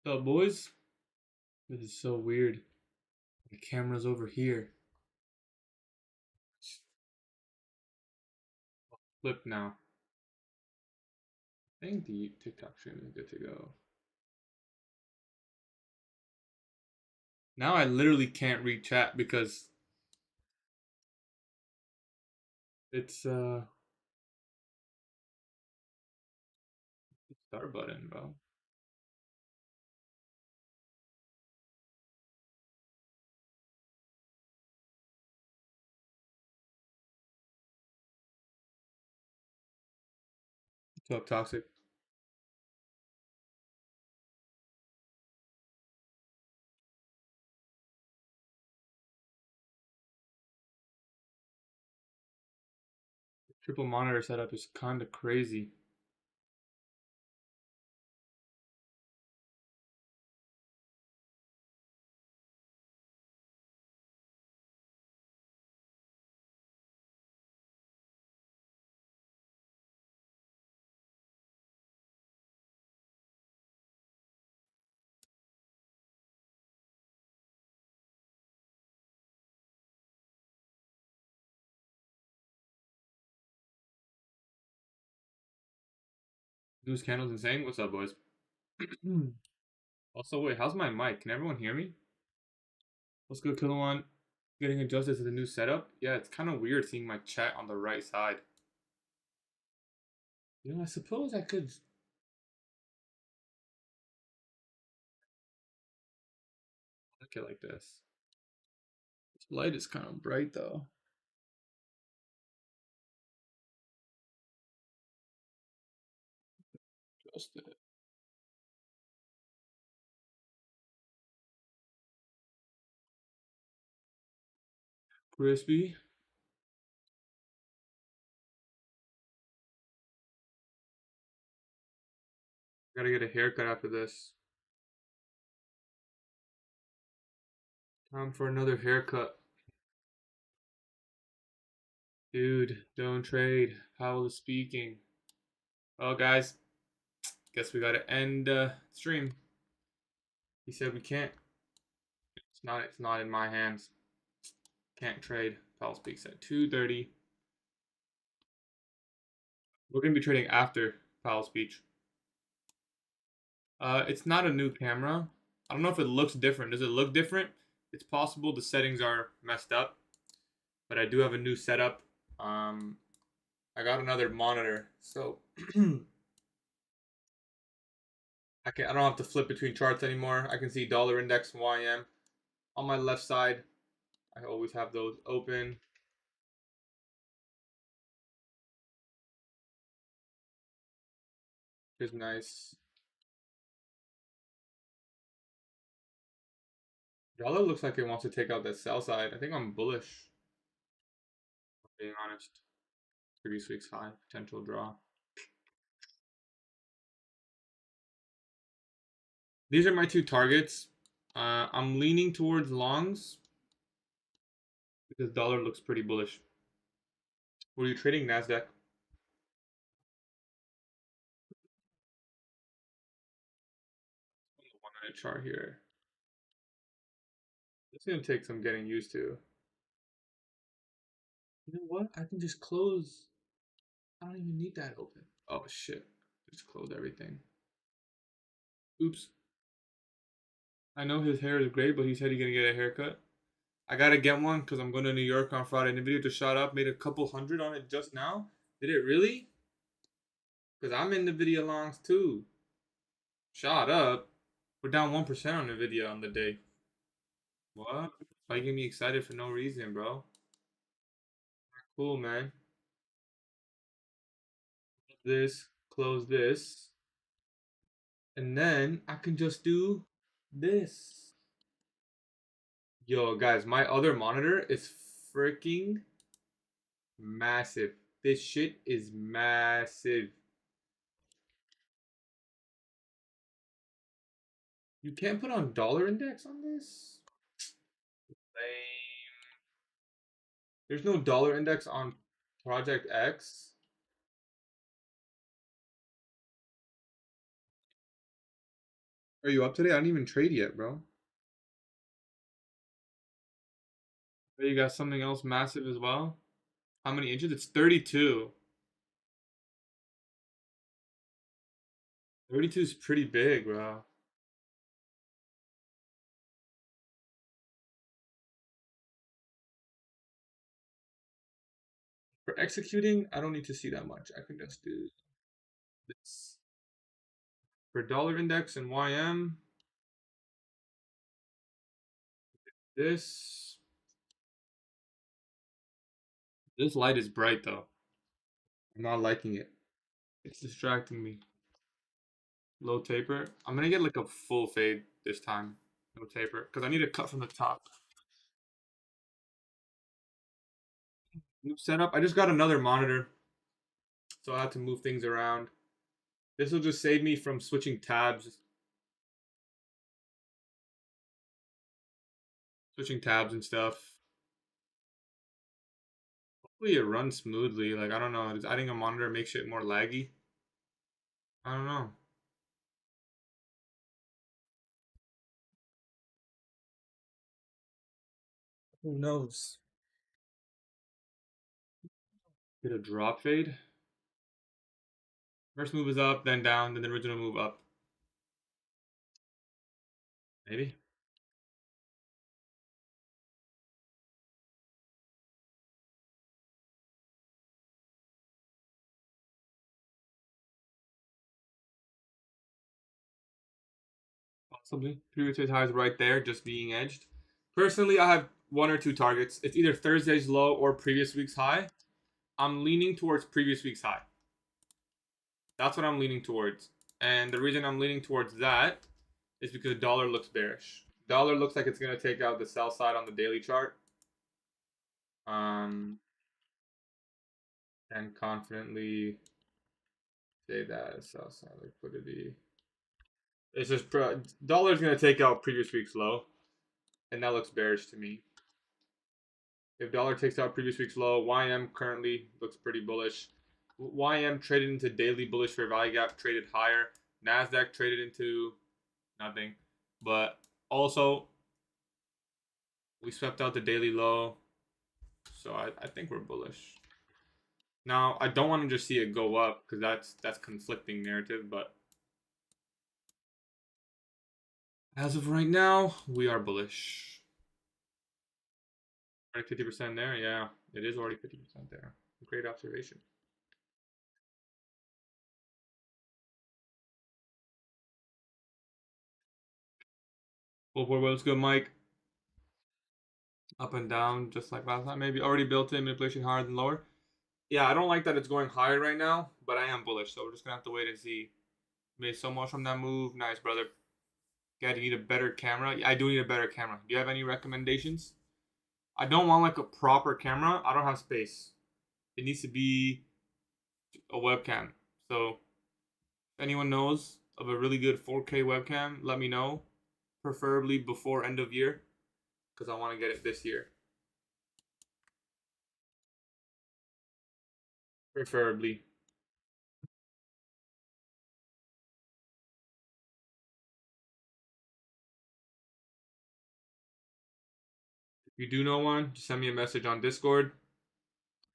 What's up, boys? This is so weird. The camera's over here. Flip now. I think the TikTok stream is good to go. Now I literally can't read chat because it's start button, bro. What's up, Toxic? Triple monitor setup is kind of crazy. News candles insane. What's up, boys? Also, wait, how's my mic? Can everyone hear me? What's good, Kilowan? Getting adjusted to the new setup? Yeah, it's kind of weird seeing my chat on the right side. I suppose I could look it like this. This light is kind of bright, though. Adjust it. Crispy. Gotta get a haircut after this. Time for another haircut. Dude, don't trade. Powell is speaking. Well, guys, guess we gotta end stream. He said we can't. It's not in my hands. Can't trade. Powell speaks at 2:30. We're gonna be trading after Powell's speech. It's not a new camera. I don't know if it looks different. Does it look different? It's possible the settings are messed up, but I do have a new setup. I got another monitor, so I don't have to flip between charts anymore. I can see dollar index and YM on my left side. I always have those open. It's nice. Dollar looks like it wants to take out that sell side. I think I'm bullish, being honest. Previous week's high, potential draw. These are my two targets. I'm leaning towards longs because dollar looks pretty bullish. Were you trading NASDAQ? 1 minute chart here. It's gonna take some getting used to. You know what? I can just close. I don't even need that open. Oh shit. Just close everything. Oops. I know his hair is great, but he said he's gonna get a haircut. I gotta get one because I'm going to New York on Friday. And the video just shot up, made a couple hundred on it just now. Did it really? Because I'm in the video longs too. Shot up. We're down 1% on the video on the day. What? Why you get me excited for no reason, bro? Cool, man. Close this. And then I can just do this. Yo, guys, my other monitor is freaking massive. This shit is massive. You can't put on dollar index on this? Lame. There's no dollar index on Project X. Are you up today? I didn't even trade yet, bro. Oh, you got something else massive as well? How many inches? It's 32. 32 is pretty big, bro. For executing, I don't need to see that much. I can just do this. For dollar index and YM, this this light is bright though. I'm not liking it. It's distracting me. Low taper. I'm gonna get like a full fade this time. No taper. Because I need to cut from the top. New setup. I just got another monitor. So I had to move things around. This will just save me from switching tabs. Switching tabs and stuff. Hopefully it runs smoothly. Like, I don't know. Does adding a monitor make shit more laggy? I don't know. Who knows? Get a drop fade. First move is up, then down, then the original move up. Maybe. Possibly. Previous highs right there, just being edged. Personally, I have one or two targets. It's either Thursday's low or previous week's high. I'm leaning towards previous week's high. That's what I'm leaning towards. And the reason I'm leaning towards that is because the dollar looks bearish. Dollar looks like it's going to take out the sell side on the daily chart. And confidently say that sell side liquidity. It's just dollar's going to take out previous week's low. And that looks bearish to me. If dollar takes out previous week's low, YM currently looks pretty bullish. YM traded into daily bullish fair value gap, traded higher. NASDAQ traded into nothing. But also, we swept out the daily low. So I think we're bullish. Now, I don't want to just see it go up because that's conflicting narrative. But as of right now, we are bullish. 50% there? Yeah, it is already 50% there. Great observation. Well, what's good, Mike? Up and down, just like last time. Maybe already built in manipulation higher than lower. Yeah, I don't like that it's going higher right now, but I am bullish, so we're just gonna have to wait and see. Made so much from that move. Nice, brother. God, you need a better camera. I do need a better camera. Do you have any recommendations? I don't want like a proper camera. I don't have space. It needs to be a webcam. So, if anyone knows of a really good 4K webcam, let me know. Preferably before end of year, because I want to get it this year. Preferably. If you do know one, just send me a message on Discord.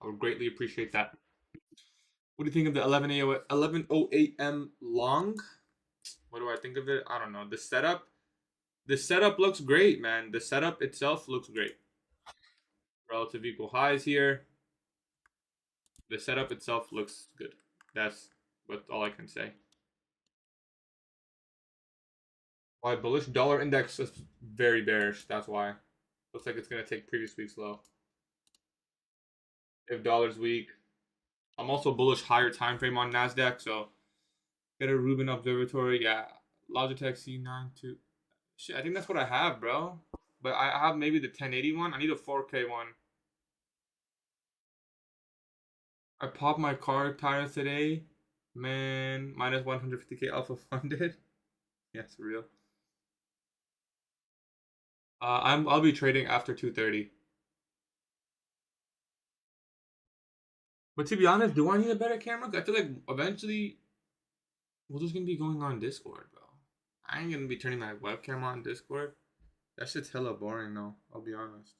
I would greatly appreciate that. What do you think of the 11:08 a.m. long? What do I think of it? I don't know. The setup looks great, man. The setup itself looks great. Relative equal highs here. The setup itself looks good. That's all I can say. Why bullish? Dollar index is very bearish. That's why. Looks like it's gonna take previous week's low. If dollar's weak, I'm also bullish higher time frame on Nasdaq. So get a Rubin Observatory. Yeah, Logitech C92. Shit, I think that's what I have, bro. But I have maybe the 1080 one. I need a 4K one. I popped my car tires today. Man, minus 150K alpha funded. Yeah, it's real. I'll be trading after 2:30. But to be honest, do I need a better camera? I feel like eventually we're just gonna be going on Discord, bro. I ain't gonna be turning my webcam on Discord. That shit's hella boring though, I'll be honest.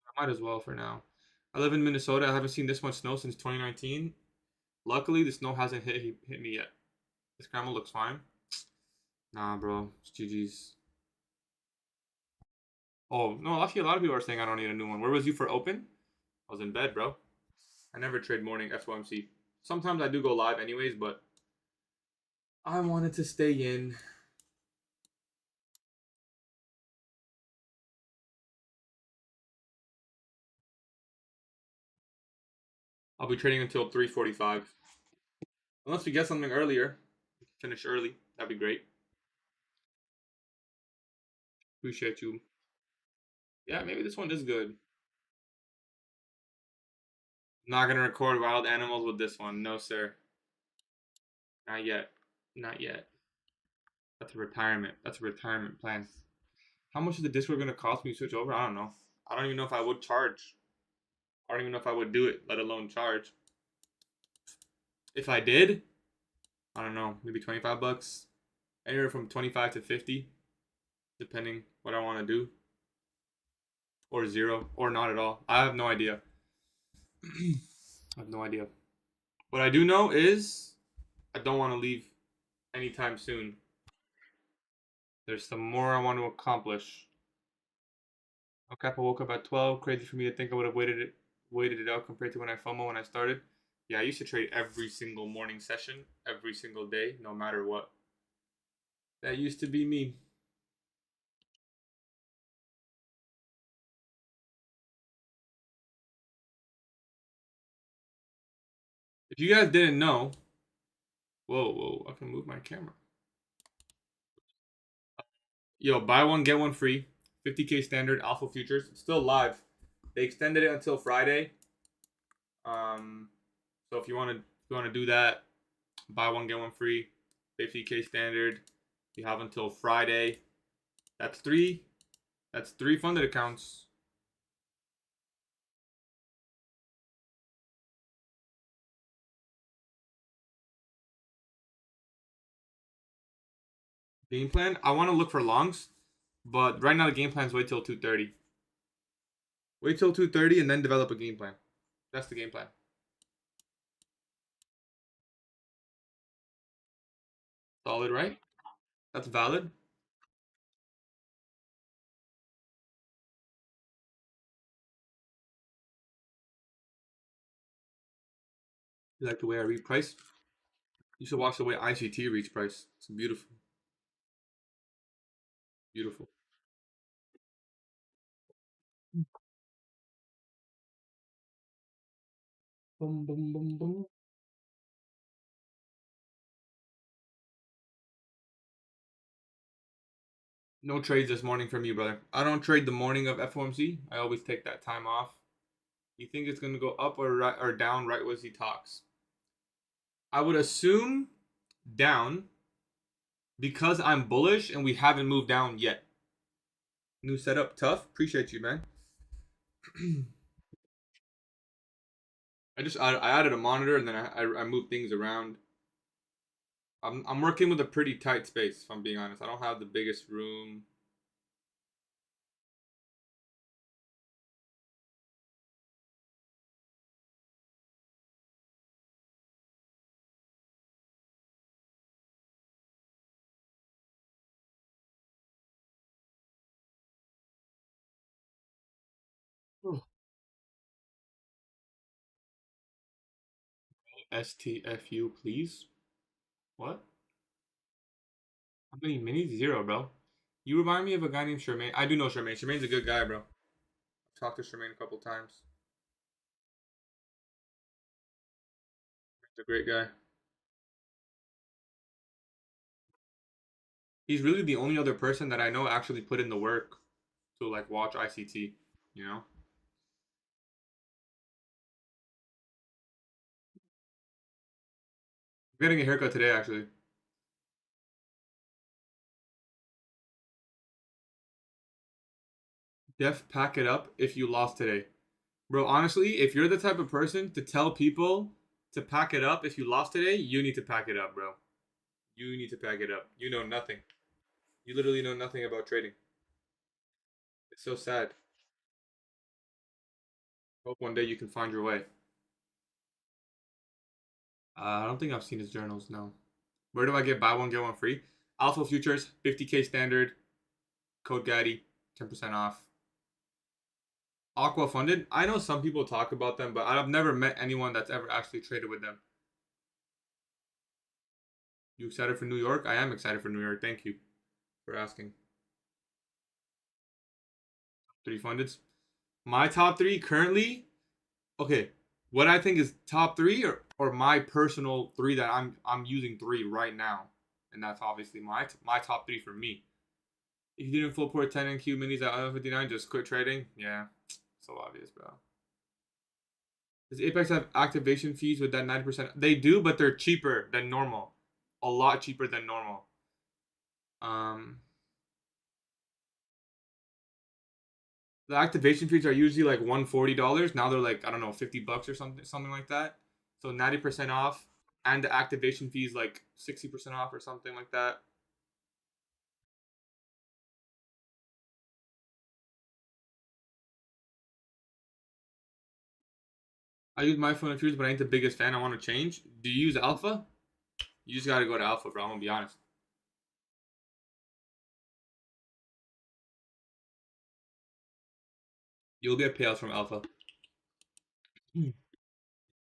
I might as well for now. I live in Minnesota. I haven't seen this much snow since 2019. Luckily, the snow hasn't hit me yet. The scramble looks fine. Nah, bro. It's GG's. Oh, no, actually, a lot of people are saying I don't need a new one. Where was you for open? I was in bed, bro. I never trade morning FOMC. Sometimes I do go live anyways, but I wanted to stay in. I'll be trading until 3:45. Unless we get something earlier. Finish early. That'd be great. Appreciate you. Yeah, maybe this one is good. Not gonna record wild animals with this one. No, sir. Not yet. Not yet. That's a retirement. That's a retirement plan. How much is the Discord gonna cost me to switch over? I don't know. I don't even know if I would charge. I don't even know if I would do it, let alone charge. If I did, I don't know, maybe 25 bucks. Anywhere from 25 to 50, depending what I want to do. Or zero, or not at all. I have no idea. I have no idea. What I do know is I don't want to leave anytime soon. There's some more I want to accomplish. Okay, I woke up at 12. Crazy for me to think I would have waited it out compared to when I started. Yeah, I used to trade every single morning session, every single day, no matter what. That used to be me. If you guys didn't know, whoa, I can move my camera. Yo, buy one, get one free. 50K standard alpha futures. It's still live. They extended it until Friday. So if you want to do that, buy one, get one free. 50K standard. You have until Friday. That's three. That's three funded accounts. Game plan. I want to look for longs, but right now the game plan is wait till 2:30. Wait till 2:30 and then develop a game plan. That's the game plan. Solid, right? That's valid. You like the way I read price? You should watch the way ICT reads price. It's beautiful. Beautiful. Boom, boom, boom, boom. No trades this morning from you, brother. I don't trade the morning of FOMC. I always take that time off. You think it's gonna go up or down right as he talks? I would assume down because I'm bullish and we haven't moved down yet. New setup, tough. Appreciate you, man. I added a monitor and then I moved things around. I'm working with a pretty tight space, if I'm being honest. I don't have the biggest room. STFU, please. What? How many minis? Zero, bro. You remind me of a guy named Charmaine. I do know Charmaine. Charmaine's a good guy, bro. I've talked to Charmaine a couple times. He's a great guy. He's really the only other person that I know actually put in the work to like watch ICT. You know, I'm getting a haircut today actually. Def pack it up if you lost today, bro. Honestly, if you're the type of person to tell people to pack it up. If you lost today, you need to pack it up, bro. You need to pack it up. You know nothing. You literally know nothing about trading. It's so sad. Hope one day you can find your way. I don't think I've seen his journals, no. Where do I get buy one, get one free? Alpha Futures, 50K standard, code Gatie, 10% off. Aqua Funded, I know some people talk about them, but I've never met anyone that's ever actually traded with them. You excited for New York? I am excited for New York. Thank you for asking. 3 fundeds. My top 3 currently, okay, what I think is top 3 or my personal 3 that I'm using 3 right now. And that's obviously my top 3 for me. If you didn't full port 10 NQ minis at 159, just quit trading. Yeah, so obvious, bro. Does Apex have activation fees with that 90%? They do, but they're cheaper than normal. A lot cheaper than normal. The activation fees are usually like $140. Now they're like, I don't know, $50 or something like that. So 90% off, and the activation fees like 60% off or something like that. I use my phone and futures, but I ain't the biggest fan. I want to change. Do you use Alpha? You just gotta go to Alpha, bro. I'm gonna be honest. You'll get payouts from Alpha.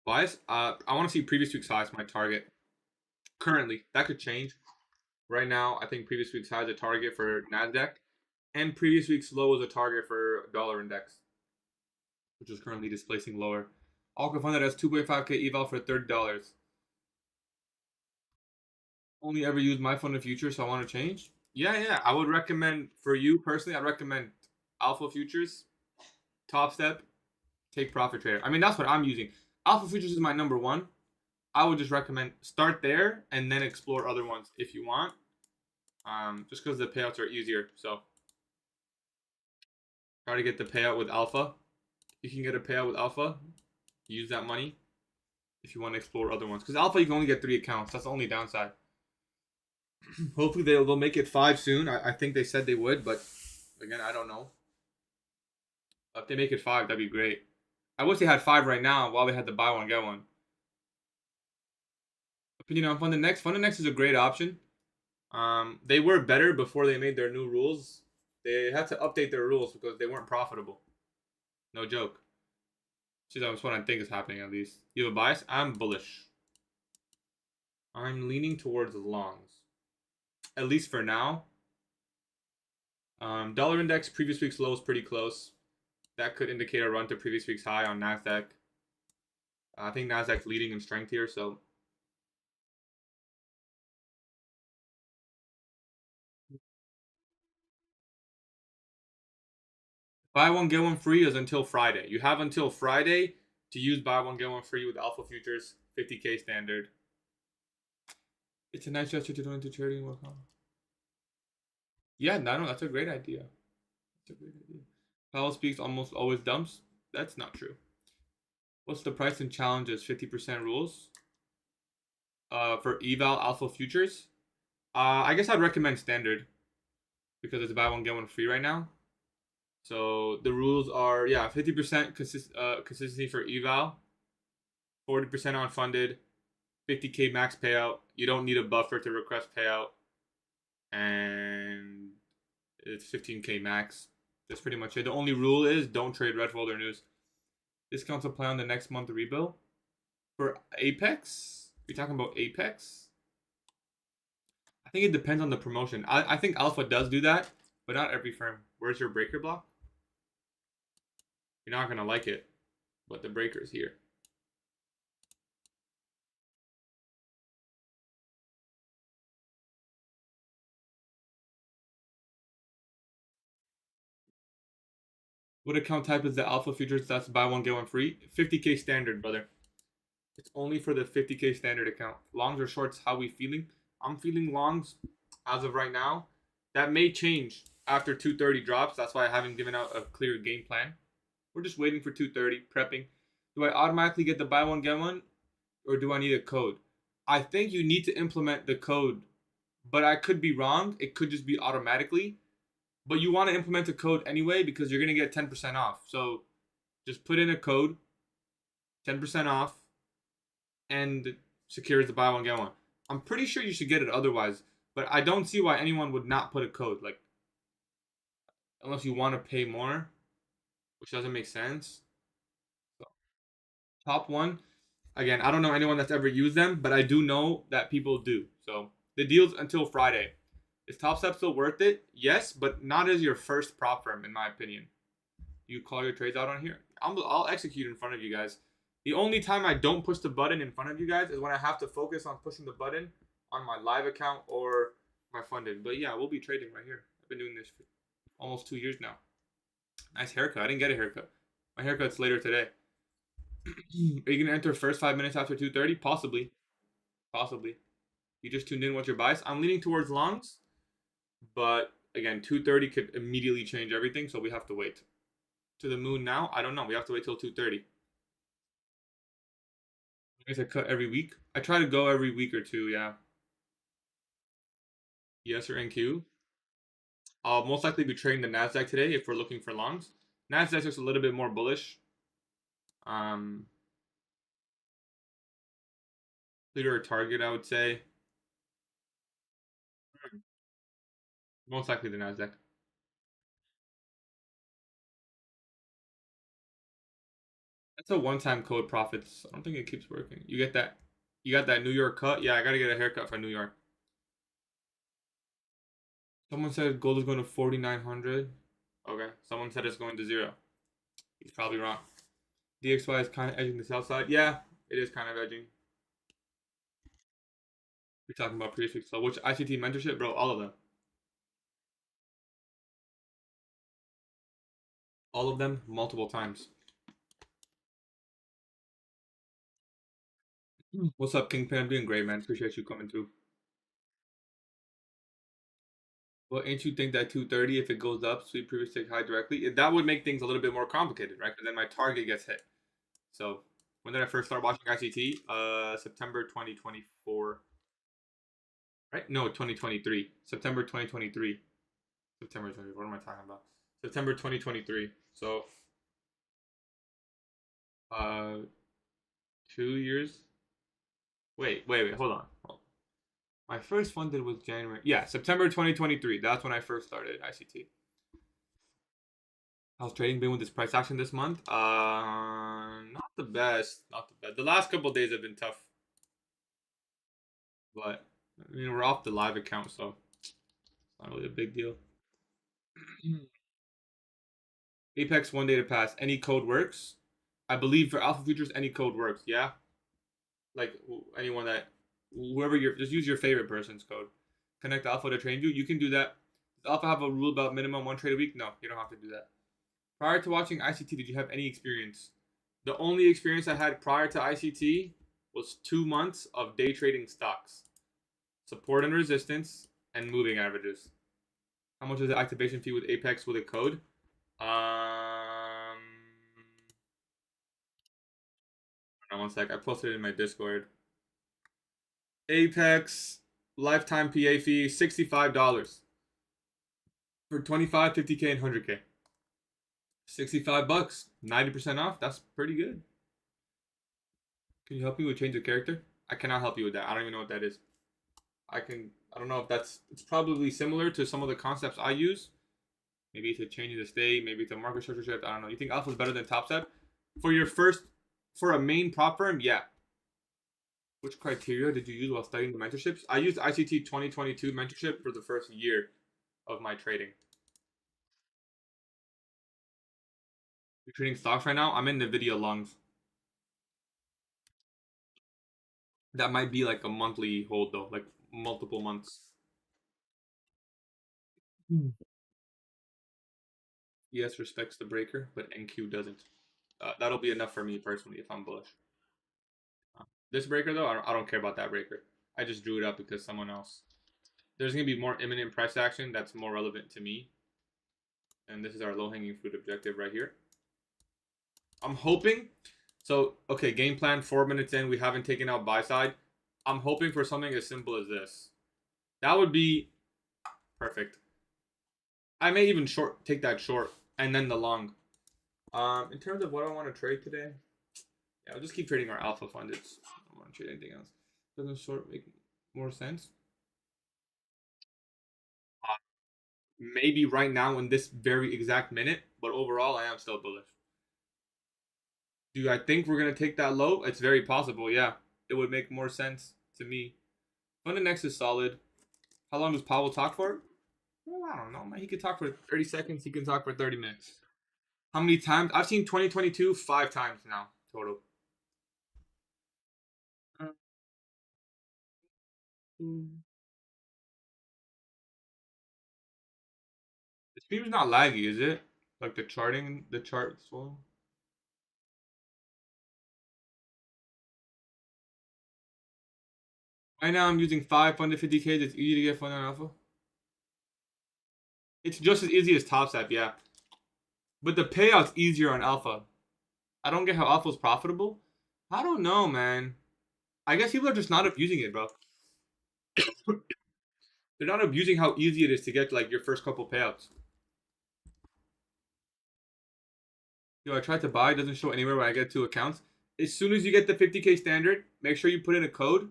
Bias? I want to see previous week's highs. My target currently, that could change. Right now, I think previous week's high is a target for Nasdaq, and previous week's low is a target for dollar index, which is currently displacing lower. Alka Fund that has 2.5K eval for $30. Only ever use my fund in future, so I want to change. Yeah. I would recommend for you personally. I'd recommend Alpha Futures, Top Step, Take Profit Trader. I mean, that's what I'm using. Alpha Futures is my number one. I would just recommend start there and then explore other ones if you want. Just because the payouts are easier. So try to get the payout with Alpha. You can get a payout with Alpha. Use that money if you want to explore other ones. Because Alpha, you can only get 3 accounts. That's the only downside. Hopefully they'll make it 5 soon. I think they said they would, but again, I don't know. If they make it 5, that'd be great. I wish they had 5 right now while they had the buy one get one. Opinion on Fund the Next. Fund the Next is a great option. They were better before they made their new rules. They had to update their rules because they weren't profitable. No joke. That's what I think is happening at least. You have a bias? I'm bullish. I'm leaning towards longs. At least for now. Dollar index, previous week's low is pretty close. That could indicate a run to previous week's high on Nasdaq. I think Nasdaq's leading in strength here, so buy one get one free is until Friday. You have until Friday to use buy one get one free with Alpha Futures, 50K standard. It's a nice gesture to do into trading. Yeah, no, that's a great idea. That's a great idea. Powell speaks almost always dumps. That's not true. What's the price and challenges? 50% rules. For eval Alpha Futures. I guess I'd recommend standard because it's buy one get one free right now. So the rules are 50% consistency for eval, 40% on funded, 50K max payout. You don't need a buffer to request payout, and it's 15K max. That's pretty much it. The only rule is don't trade red folder news. Discounts apply on the next month rebill. For Apex, you're talking about Apex? I think it depends on the promotion. I think Alpha does do that, but not every firm. Where's your breaker block? You're not going to like it, but the breaker's here. What account type is the Alpha Futures? That's buy one, get one free. 50K standard, brother. It's only for the 50K standard account. Longs or shorts, how we feeling? I'm feeling longs as of right now. That may change after 230 drops. That's why I haven't given out a clear game plan. We're just waiting for 230, prepping. Do I automatically get the buy one, get one? or do I need a code? I think you need to implement the code, but I could be wrong. It could just be automatically. But you want to implement a code anyway because you're going to get 10% off. So just put in a code, 10% off, and secures the buy one, get one. I'm pretty sure you should get it otherwise, but I don't see why anyone would not put a code. Like, unless you want to pay more, which doesn't make sense. So, top one, again, I don't know anyone that's ever used them, but I do know that people do. So the deal's until Friday. Is Top Step still worth it? Yes, but not as your first prop firm, in my opinion. You call your trades out on here. I'll execute in front of you guys. The only time I don't push the button in front of you guys is when I have to focus on pushing the button on my live account or my funded. But yeah, we'll be trading right here. I've been doing this for almost 2 years now. Nice haircut. I didn't get a haircut. My haircut's later today. Are you gonna enter first 5 minutes after 2:30? Possibly. Possibly. You just tuned in. What's your bias? I'm leaning towards longs, but again, 2:30 could immediately change everything, so we have to wait. To the moon now? I don't know. We have to wait till 2:30. I guess I cut every week. I try to go every week or two, yeah. Yes or NQ. I'll most likely be trading the Nasdaq today if we're looking for longs. Nasdaq's just a little bit more bullish. Clear target, I would say. Most likely the Nasdaq. That's a one-time code profits. I don't think it keeps working. You get that? You got that New York cut? Yeah, I gotta get a haircut for New York. Someone said gold is going to 4,900. Okay. Someone said it's going to zero. He's probably wrong. DXY is kind of edging the sell side. Yeah, it is kind of edging. We're talking about previous week. So which ICT mentorship, bro? All of them. All of them, multiple times. What's up, Kingpin? I'm doing great, man. Appreciate you coming through. Well, ain't you think that 2:30, if it goes up, sweep previous take high directly, that would make things a little bit more complicated, right? Because then my target gets hit. So when did I first start watching ICT? September 2024. Right? No, 2023. September 2023. September 20. What am I talking about? September 2023. So, uh, 2 years. Wait. Hold on. My first funded was January. Yeah, September 2023. That's when I first started ICT. How's trading been with this price action this month? Not the best. Not the best. The last couple days have been tough, but I mean we're off the live account, so it's not really a big deal. Apex 1 day to pass. Any code works. I believe for alpha futures, any code works. Yeah, like anyone that whoever you're just use your favorite person's code. Connect alpha to train you. You can do that. Does alpha have a rule about minimum one trade a week? No, you don't have to do that. Prior to watching ICT, did you have any experience? The only experience I had prior to ICT was 2 months of day trading stocks, support and resistance, and moving averages. How much is the activation fee with Apex with a code? One sec. I posted it in my Discord. Apex lifetime PA fee $65 for 25, 50K, and 100K. $65, 90% off. That's pretty good. Can you help me with change of character? I cannot help you with that. I don't even know what that is. I don't know if it's probably similar to some of the concepts I use. Maybe it's a change of the state, maybe it's a market structure shift. I don't know. You think alpha is better than top step? For a main prop firm, yeah. Which criteria did you use while studying the mentorships? I used ICT 2022 mentorship for the first year of my trading. You're trading stocks right now? I'm in NVIDIA longs. That might be like a monthly hold though, like multiple months. ES respects the breaker, but NQ doesn't. That'll be enough for me personally if I'm bullish. This breaker though, I don't care about that breaker. I just drew it up because someone else. There's gonna be more imminent price action that's more relevant to me. And this is our low-hanging fruit objective right here. I'm hoping. So, okay, game plan, 4 minutes in, we haven't taken out buy side. I'm hoping for something as simple as this. That would be perfect. I may even take that short and then the long. In terms of what I want to trade today, yeah, I'll just keep trading our alpha fund. I don't want to trade anything else. Doesn't short make more sense? Maybe right now in this very exact minute, but overall I am still bullish. Do I think we're gonna take that low? It's very possible, yeah. It would make more sense to me. London next is solid. How long does Powell talk for? Well, I don't know, man. He could talk for 30 seconds. He can talk for 30 minutes. How many times? I've seen 2022 5 times now total. The stream's not laggy, is it? Like the chart swollen. Right now I'm using 550K. It's easy to get fund on alpha. It's just as easy as Top Step, yeah. But the payout's easier on alpha. I don't get how alpha's profitable. I don't know, man. I guess people are just not abusing it, bro. They're not abusing how easy it is to get like your first couple payouts. Yo, I tried to buy, it doesn't show anywhere when I get 2 accounts. As soon as you get the 50K standard, make sure you put in a code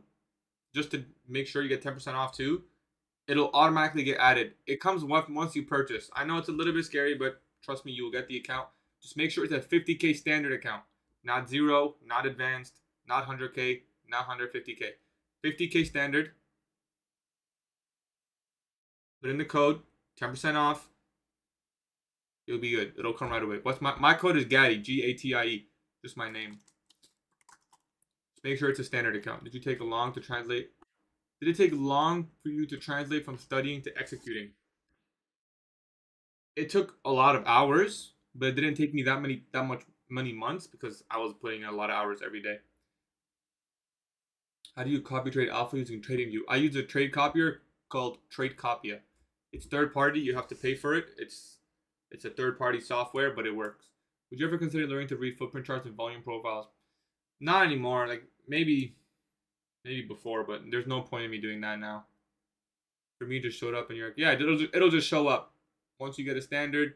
just to make sure you get 10% off too. It'll automatically get added. It comes once you purchase. I know it's a little bit scary, but trust me, you will get the account. Just make sure it's a 50K standard account, not zero, not advanced, not 100K, not 150K. 50K standard. Put in the code, 10% off. It'll be good. It'll come right away. What's my code is Gatie, Gatie. Just my name. Just make sure it's a standard account. Did you take long to translate? Did it take long for you to translate from studying to executing? It took a lot of hours, but it didn't take me that many months because I was putting in a lot of hours every day. How do you copy trade alpha using TradingView? I use a trade copier called TradeCopia. It's third party. You have to pay for it. It's a third party software, but it works. Would you ever consider learning to read footprint charts and volume profiles? Not anymore. Like maybe before, but there's no point in me doing that now. For me, it just showed up and you're like, yeah, it'll just show up once you get a standard.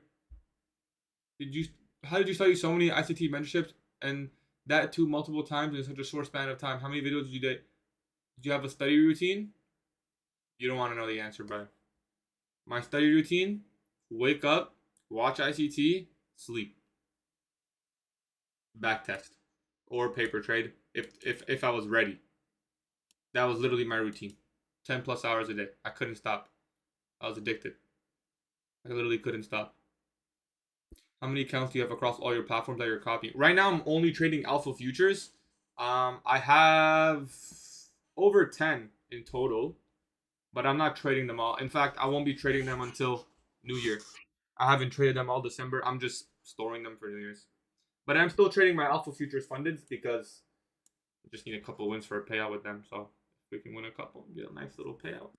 How did you study so many ICT mentorships and that too multiple times in such a short span of time? How many videos did you do? Did you have a study routine? You don't want to know the answer, bro. My study routine: wake up, watch ICT, sleep, backtest, or paper trade if I was ready. That was literally my routine. 10+ hours a day. I couldn't stop. I was addicted. I literally couldn't stop. How many accounts do you have across all your platforms that you're copying? Right now, I'm only trading alpha futures. I have over 10 in total, but I'm not trading them all. In fact, I won't be trading them until New Year. I haven't traded them all December. I'm just storing them for New Year's. But I'm still trading my alpha futures funded because I just need a couple wins for a payout with them. So if we can win a couple, get a nice little payout.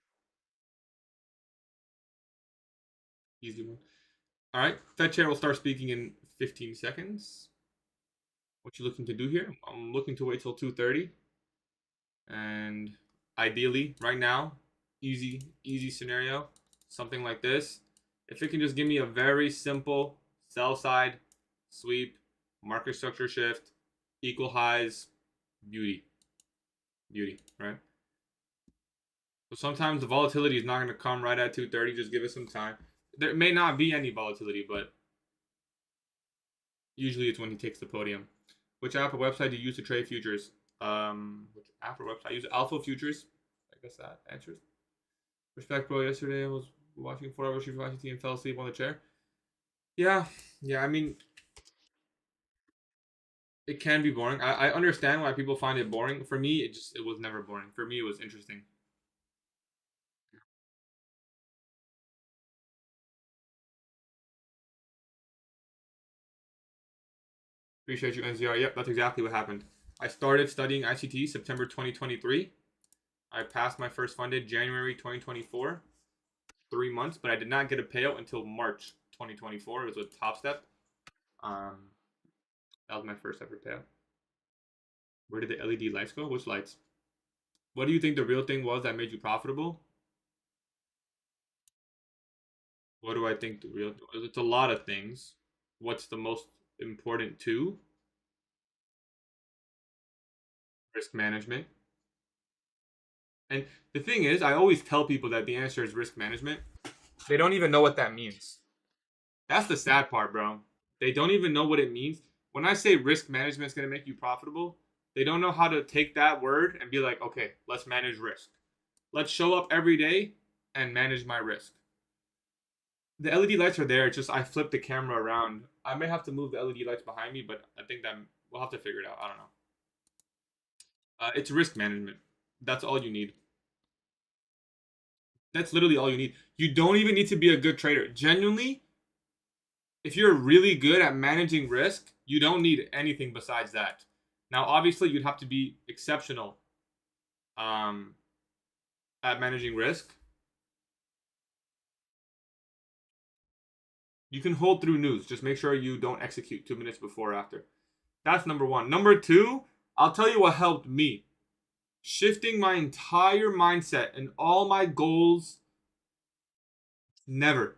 Easy one. All right, Fed chair will start speaking in 15 seconds. What you looking to do here? I'm looking to wait till 2:30, and ideally, right now, easy scenario, something like this. If it can just give me a very simple sell side sweep, market structure shift, equal highs, beauty, right? So sometimes the volatility is not going to come right at 2:30. Just give it some time. There may not be any volatility, but usually it's when he takes the podium. Which app or website do you use to trade futures? Which app or website? I use Alpha Futures. I guess that answers. Respect, bro. Yesterday I was watching 4 hours stream from ICT and fell asleep on the chair. Yeah. I mean, it can be boring. I understand why people find it boring. For me, it was never boring. For me, it was interesting. Appreciate you, NZR. Yep, that's exactly what happened. I started studying ICT September 2023. I passed my first funded January 2024. 3 months, but I did not get a payout until March 2024. It was with Top Step. That was my first ever payout. Where did the LED lights go? Which lights? What do you think the real thing was that made you profitable? What do I think the real? It's a lot of things. What's the most important too? Risk management. And the thing is, I always tell people that the answer is risk management. They don't even know what that means. That's the sad part, bro. They don't even know what it means. When I say risk management is going to make you profitable, they don't know how to take that word and be like, okay, let's manage risk. Let's show up every day and manage my risk. The LED lights are there. It's just I flipped the camera around. I may have to move the LED lights behind me, but I think that we'll have to figure it out. I don't know. It's risk management. That's all you need. That's literally all you need. You don't even need to be a good trader. Genuinely, if you're really good at managing risk, you don't need anything besides that. Now, obviously, you'd have to be exceptional at managing risk. You can hold through news. Just make sure you don't execute 2 minutes before or after. That's number one. Number two, I'll tell you what helped me. Shifting my entire mindset and all my goals. Never.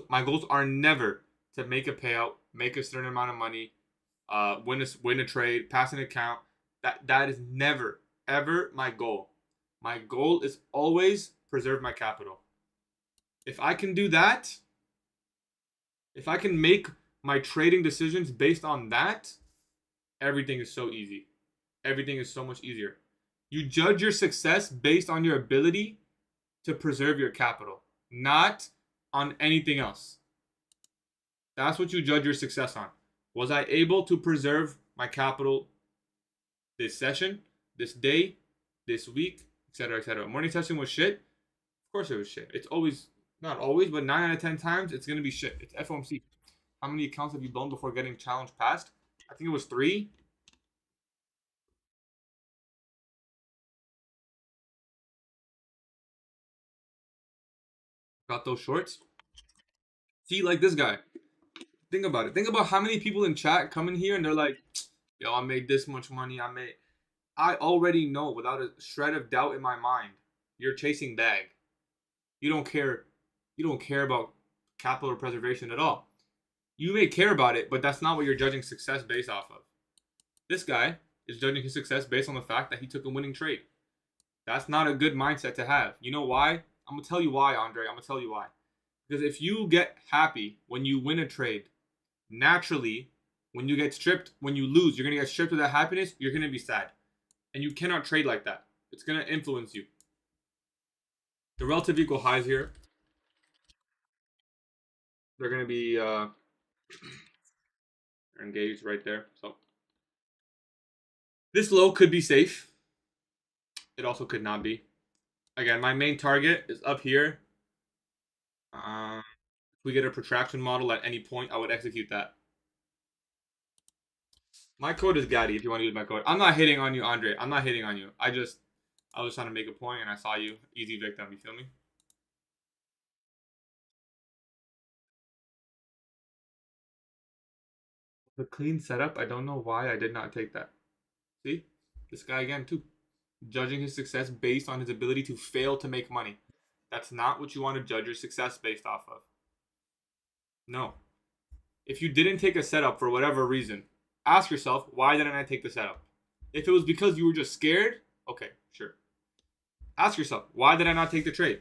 My goals are never to make a payout, make a certain amount of money, win a trade, pass an account. That is never, ever my goal. My goal is always preserve my capital. If I can do that, if I can make my trading decisions based on that, everything is so easy. Everything is so much easier. You judge your success based on your ability to preserve your capital, not on anything else. That's what you judge your success on. Was I able to preserve my capital this session, this day, this week, etc., etc.? Morning testing was shit. Of course it was shit. It's always, not always, but 9 out of 10 times, it's going to be shit. It's FOMC. How many accounts have you blown before getting challenge passed? I think it was 3. Got those shorts. See, like this guy. Think about it. Think about how many people in chat come in here and they're like, yo, I made this much money. I already know without a shred of doubt in my mind, you're chasing bag. You don't care. You don't care about capital preservation at all. You may care about it, but that's not what you're judging success based off of. This guy is judging his success based on the fact that he took a winning trade. That's not a good mindset to have. You know why? I'm going to tell you why, Andre. I'm going to tell you why. Because if you get happy when you win a trade, naturally, when you get stripped, when you lose, you're going to get stripped of that happiness, you're going to be sad. And you cannot trade like that. It's going to influence you. The relative equal highs here, they're going to be engaged right there. So this low could be safe. It also could not be. Again, my main target is up here. If we get a protraction model at any point, I would execute that. My code is Gatie if you want to use my code. I'm not hitting on you, Andre. I'm not hitting on you. I was trying to make a point and I saw you. Easy victim, you feel me? The clean setup, I don't know why I did not take that. See? This guy again, too. Judging his success based on his ability to fail to make money. That's not what you want to judge your success based off of. No. If you didn't take a setup for whatever reason, ask yourself, why didn't I take the setup? If it was because you were just scared, okay, sure. Ask yourself, why did I not take the trade?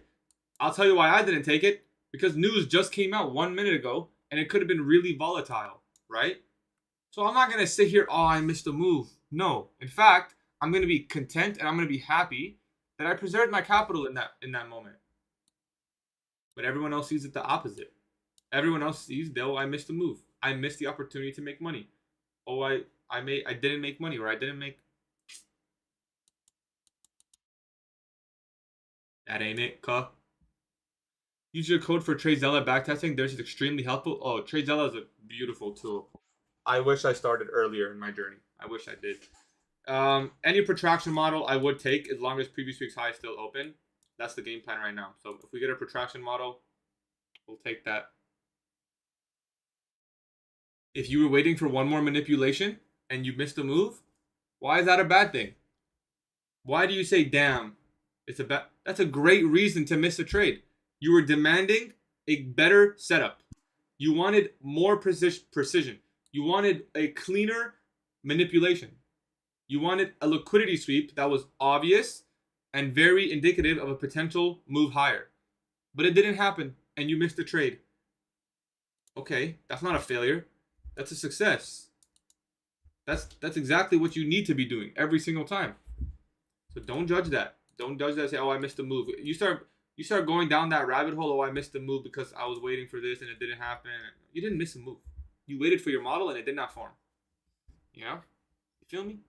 I'll tell you why I didn't take it. Because news just came out 1 minute ago, and it could have been really volatile, right? So I'm not going to sit here, oh, I missed a move. No. In fact, I'm going to be content and I'm going to be happy that I preserved my capital in that moment. But everyone else sees it the opposite. Everyone else sees, though, I missed a move. I missed the opportunity to make money. Oh, I didn't make money, or I didn't make. That ain't it, cuh. Use your code for TradeZella backtesting. This is extremely helpful. Oh, TradeZella is a beautiful tool. I wish I started earlier in my journey. I wish I did. Any protraction model I would take as long as previous week's high is still open. That's the game plan right now. So if we get a protraction model, we'll take that. If you were waiting for one more manipulation and you missed a move, Why is that a bad thing? Why do you say damn? That's a great reason to miss a trade. You were demanding a better setup. You wanted more precision. You wanted a cleaner manipulation. You wanted a liquidity sweep that was obvious and very indicative of a potential move higher. But it didn't happen and you missed the trade. Okay, that's not a failure. That's a success. That's exactly what you need to be doing every single time. So don't judge that. Don't judge that and say, "Oh, I missed a move." You start going down that rabbit hole. "Oh, I missed a move because I was waiting for this and it didn't happen." You didn't miss a move. You waited for your model and it did not form. You know? You feel me?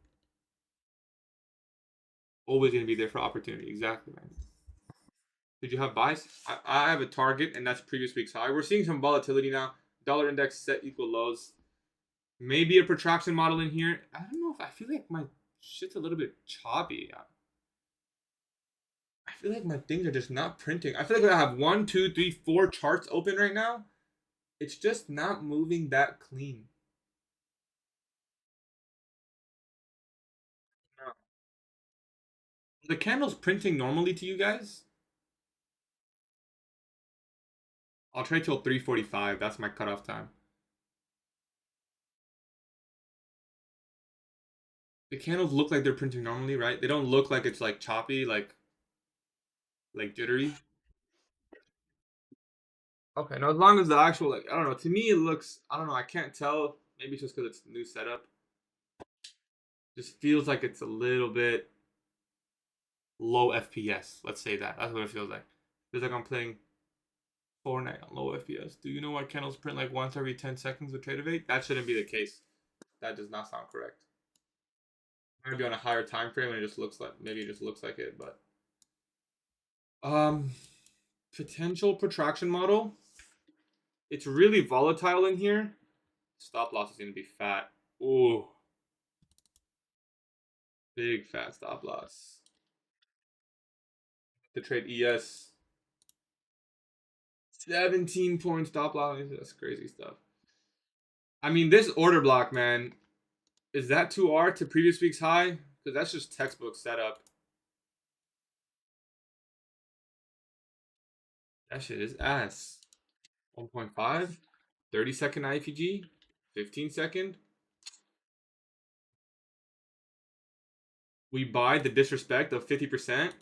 Always gonna be there for opportunity. Exactly, man. Did you have buys? I have a target and that's previous week's high. We're seeing some volatility now. Dollar index set equal lows. Maybe a protraction model in here. I don't know if I feel like my shit's a little bit choppy. I feel like my things are just not printing. I feel like I have 1, 2, 3, 4 charts open right now. It's just not moving that clean. No. The candle's printing normally to you guys? I'll trade till 3:45. That's my cutoff time. The candles look like they're printing normally, right? They don't look like it's like choppy, like jittery. Okay, no, as long as the actual like I don't know. To me, it looks I don't know. I can't tell. Maybe it's just because it's new setup. Just feels like it's a little bit low FPS. Let's say that. That's what it feels like. Feels like I'm playing Fortnite on low FPS. Do you know why candles print like once every 10 seconds with Trade of 8? That shouldn't be the case. That does not sound correct. Maybe on a higher time frame and it just looks like maybe it just looks like it, but um potential protraction model. It's really volatile in here. Stop loss is gonna be fat. Ooh, big fat stop loss. To trade ES. 17-point stop loss. That's crazy stuff. I mean, this order block, man, is that 2R to previous week's high? Because that's just textbook setup. That shit is ass. 1.5, 30-second IPG, 15-second. We buy the disrespect of 50%.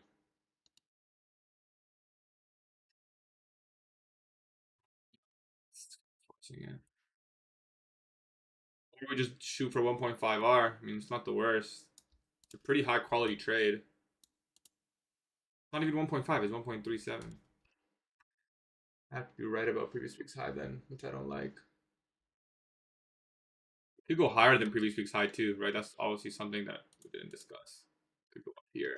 Or we just shoot for 1.5R. I mean, it's not the worst. It's a pretty high quality trade. It's not even 1.5, it's 1.37. I have to be right about previous week's high then, which I don't like. Could go higher than previous week's high too, right? That's obviously something that we didn't discuss. Could go up here.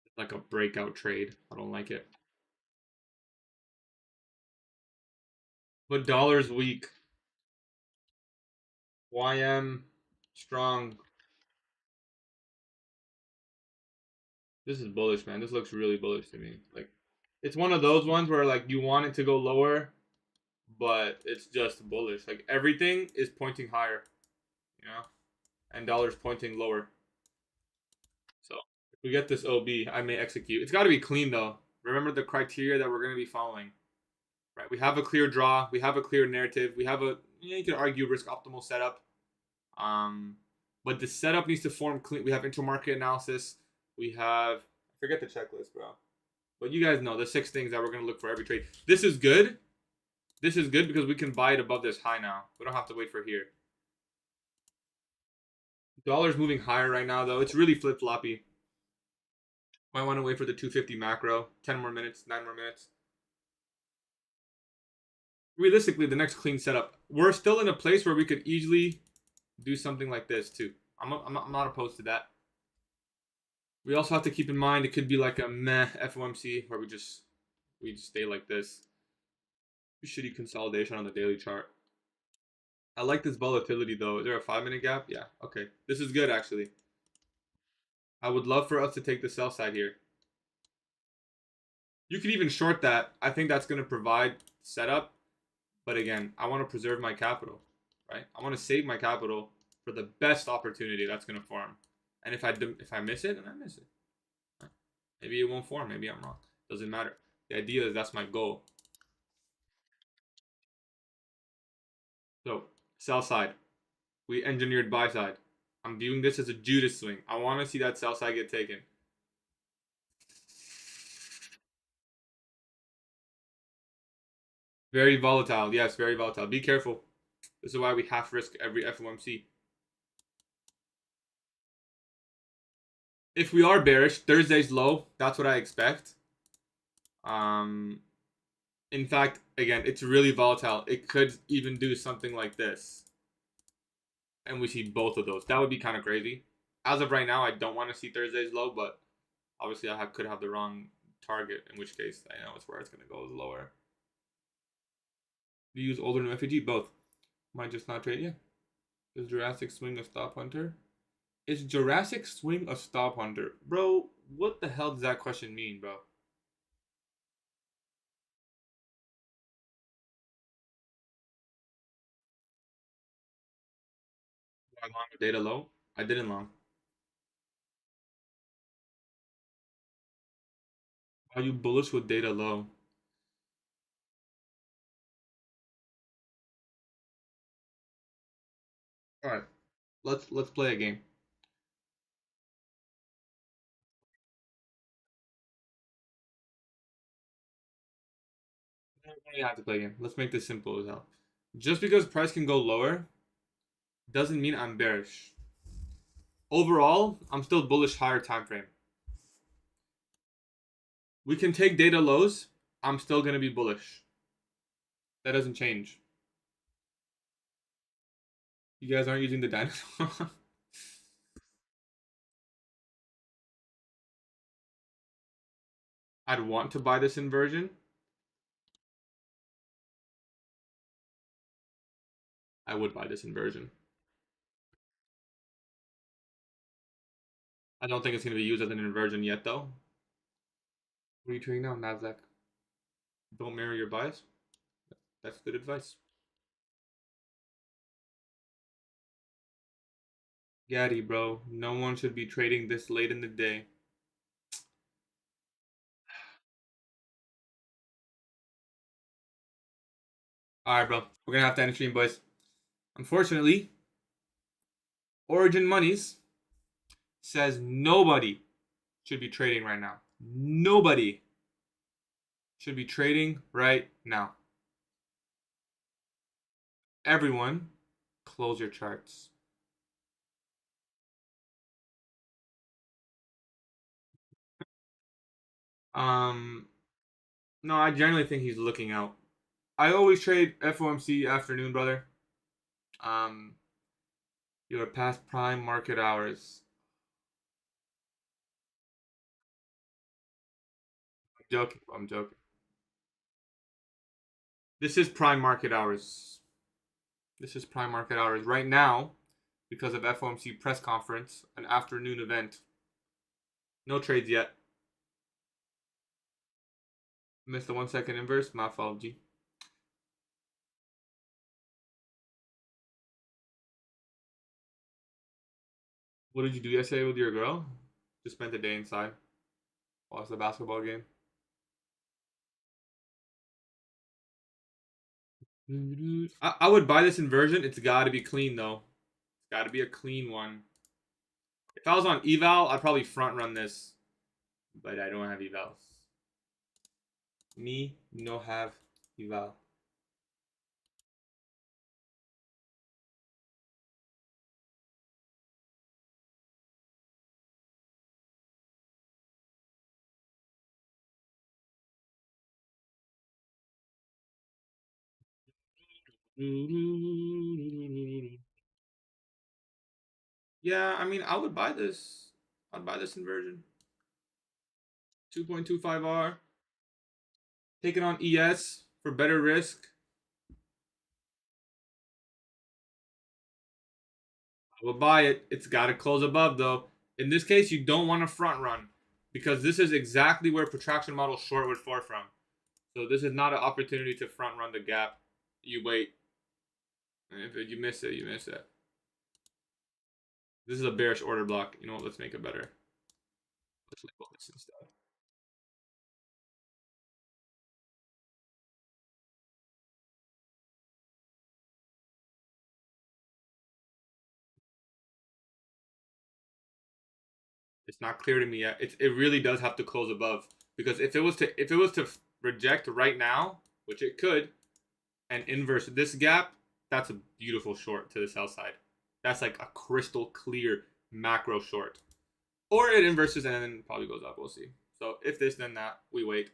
It's like a breakout trade. I don't like it. But dollar's weak. YM strong. This is bullish, man. This looks really bullish to me. Like, it's one of those ones where like you want it to go lower, but it's just bullish. Like everything is pointing higher, you know, and dollar's pointing lower. So if we get this OB, I may execute. It's got to be clean though. Remember the criteria that we're going to be following. Right, we have a clear draw. We have a clear narrative. We have a you could argue risk optimal setup. Um, but the setup needs to form clean. We have intermarket analysis. We have forget the checklist, bro. But you guys know the 6 things that we're gonna look for every trade. This is good. This is good because we can buy it above this high now. We don't have to wait for here. Dollar's moving higher right now though. It's really flip floppy. Might want to wait for the 250 macro. 10 more minutes. 9 more minutes. Realistically, the next clean setup. We're still in a place where we could easily do something like this too. I'm not opposed to that. We also have to keep in mind it could be like a meh FOMC where we just stay like this. Shitty consolidation on the daily chart. I like this volatility though. Is there a 5-minute gap? Yeah. Okay. This is good actually. I would love for us to take the sell side here. You can even short that. I think that's going to provide setup. But again, I want to preserve my capital, right? I want to save my capital for the best opportunity that's going to form. And if I miss it, then I miss it. Right? Maybe it won't form. Maybe I'm wrong. Doesn't matter. The idea is that's my goal. So sell side, we engineered buy side. I'm viewing this as a Judas swing. I want to see that sell side get taken. Very volatile. Yes, very volatile. Be careful. This is why we half risk every FOMC. If we are bearish, Thursday's low. That's what I expect. Um, in fact, again, it's really volatile. It could even do something like this. And we see both of those. That would be kind of crazy. As of right now, I don't want to see Thursday's low, but obviously could have the wrong target, in which case I know it's where it's going to go is lower. Do you use older than FAG? Both. Might just not trade. Yeah. Is Jurassic Swing a stop hunter? Is Jurassic Swing a stop hunter? Bro, what the hell does that question mean, bro? I long with data low? I didn't long. Are you bullish with data low? Alright. Let's play a game. We have to play a game. Let's make this simple as hell. Just because price can go lower doesn't mean I'm bearish. Overall, I'm still bullish higher time frame. We can take data lows. I'm still gonna be bullish. That doesn't change. You guys aren't using the dinosaur. I'd want to buy this inversion. I would buy this inversion. I don't think it's gonna be used as an inversion yet, though. What are you trading now, Nasdaq? Don't mirror your bias. That's good advice. Gaddy, bro. No one should be trading this late in the day. Alright, bro. We're gonna have to end the stream, boys. Unfortunately, Origin Monies says nobody should be trading right now. Nobody should be trading right now. Everyone, close your charts. Um, no, I generally think he's looking out. I always trade FOMC afternoon, brother. Um, you're past prime market hours. I'm joking. I'm joking. This is prime market hours. This is prime market hours right now because of FOMC press conference, an afternoon event. No trades yet. Missed the 1 second inverse. My fault, G. What did you do yesterday with your girl? Just spent the day inside. Watched the basketball game. I would buy this inversion. It's got to be clean though. It's got to be a clean one. If I was on eval, I'd probably front run this, but I don't have evals. Me no have eval. Yeah, I mean, I would buy this. I'd buy this inversion. 2.25R. Take it on ES for better risk. I will buy it. It's got to close above though. In this case, you don't want to front run. because this is exactly where protraction model short would fall from. So this is not an opportunity to front run the gap. You wait. And if you miss it, you miss it. This is a bearish order block. You know what? Let's make it better. Let's label this instead. It's not clear to me yet. It really does have to close above, because if it was to reject right now, which it could, and inverse this gap, that's a beautiful short to the sell side. That's like a crystal clear macro short. Or it inverses and then probably goes up. We'll see. So if this, then that. We wait.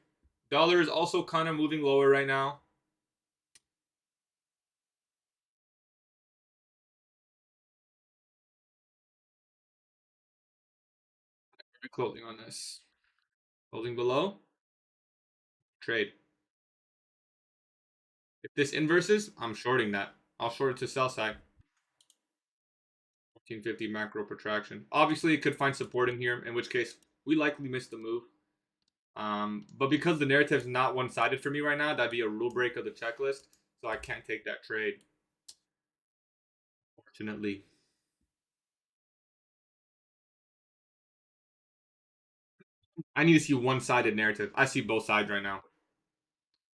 Dollar is also kind of moving lower right now. Closing on this. Closing below. Trade. If this inverses, I'm shorting that. I'll short it to sell side. 1450 macro protraction. Obviously, it could find support in here, in which case we likely missed the move. But because the narrative is not one-sided for me right now, that'd be a rule break of the checklist, so I can't take that trade. Fortunately. I need to see one-sided narrative. I see both sides right now.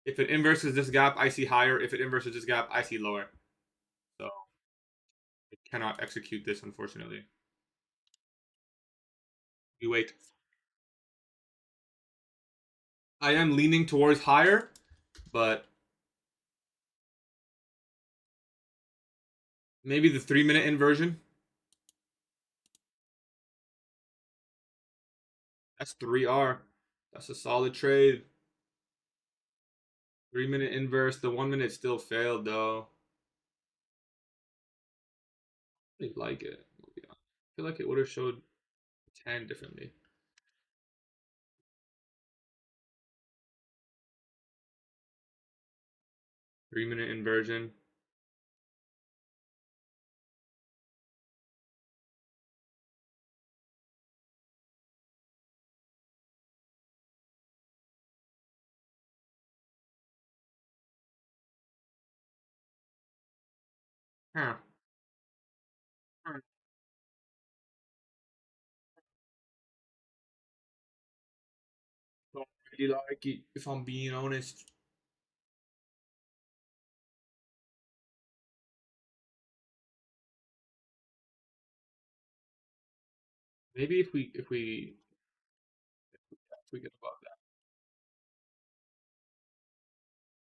If it inverses this gap, I see higher. If it inverses this gap, I see lower. So I cannot execute this, unfortunately. You wait. I am leaning towards higher, but maybe the 3-minute inversion. That's 3R. That's a solid trade. 3-minute inverse. The 1-minute still failed, though. I like it. I feel like it would have showed 10 differently. Three-minute inversion. Huh. Don't really like it, if I'm being honest. Maybe if we get above that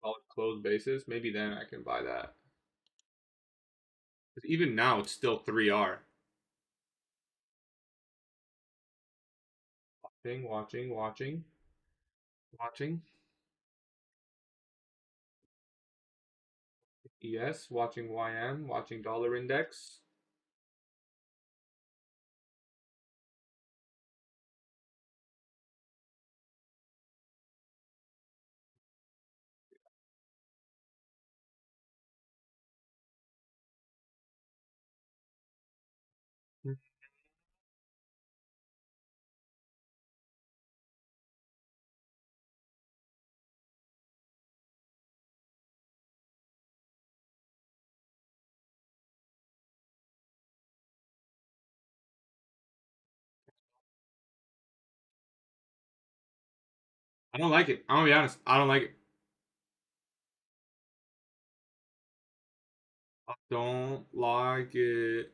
solid close basis, maybe then I can buy that. Because even now it's still 3R. Watching. ES, watching YM, watching dollar index. I don't like it. I'm gonna be honest. I don't like it. I don't like it.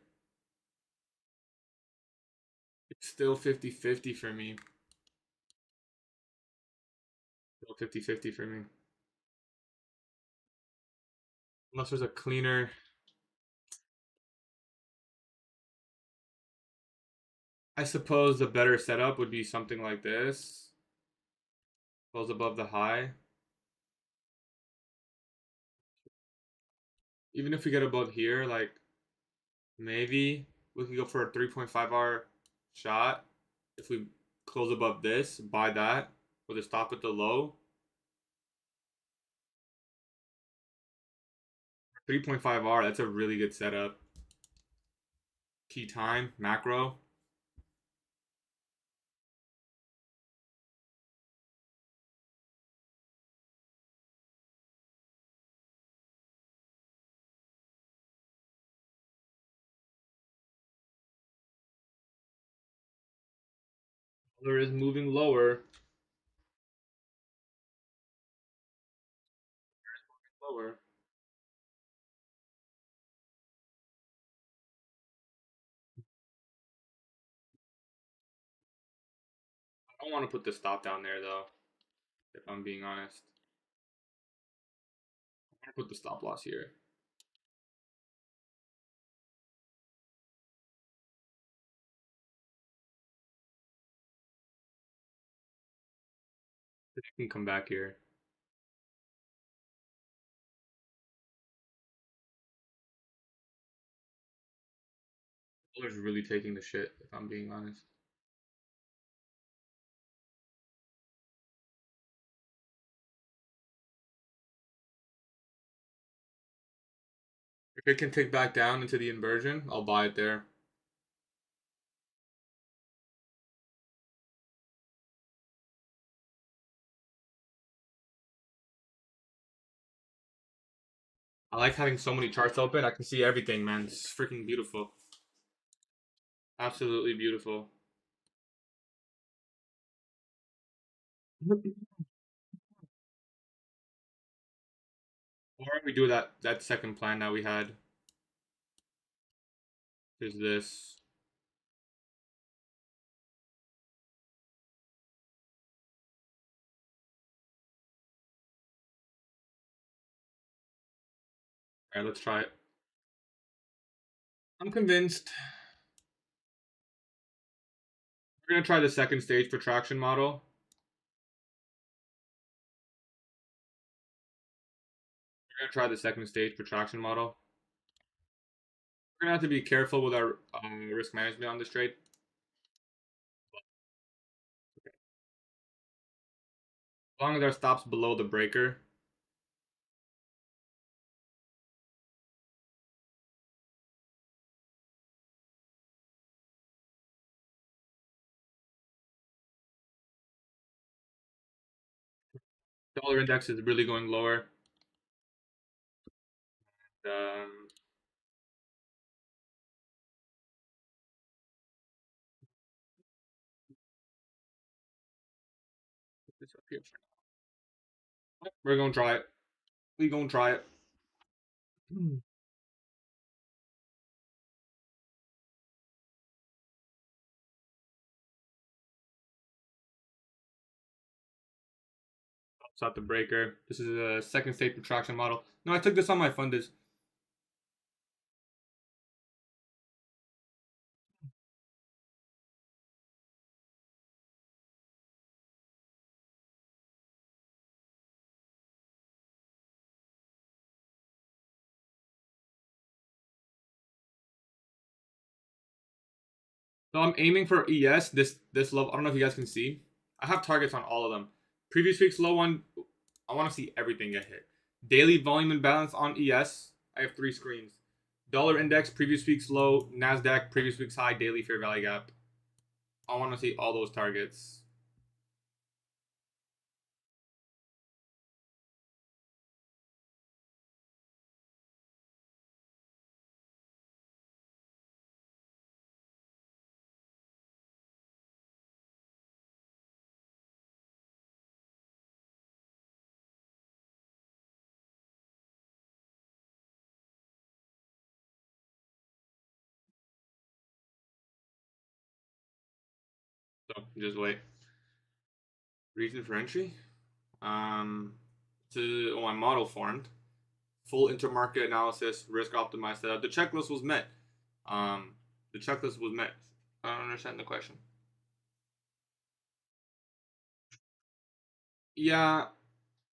It's still 50-50 for me. Still 50-50 for me. Unless there's a cleaner. I suppose the better setup would be something like this. Close above the high. Even if we get above here, like maybe we could go for a 3.5R shot. If we close above this, buy that with a stop at the low. 3.5R, that's a really good setup. Key time, macro. Dollar is moving lower. Lower. I don't want to put the stop down there though, if I'm being honest. I want to put the stop loss here. It can come back here. Dollar's really taking the shit, if I'm being honest. If it can tick back down into the inversion, I'll buy it there. I like having so many charts open. I can see everything, man. It's freaking beautiful. Absolutely beautiful. Or we do that second plan that we had. There's this. Alright, let's try it. I'm convinced. We're gonna try the second stage protraction model. We're gonna try the second stage protraction model. We're gonna have to be careful with our risk management on this trade. As long as our stop's below the breaker. Dollar index is really going lower. Um, put this up here for now. We're gonna try it. We gonna try it. Stop the breaker. This is a second stage protraction model. No, I took this on my funders. So I'm aiming for ES, this level. I don't know if you guys can see. I have targets on all of them. Previous week's low one, I want to see everything get hit. Daily volume imbalance on ES. I have 3 screens. Dollar index, previous week's low. NASDAQ, previous week's high. Daily fair value gap. I want to see all those targets. So just wait. Reason for entry? To my model formed. Full intermarket analysis, risk optimized setup. The checklist was met. Um, the checklist was met. I don't understand the question. Yeah,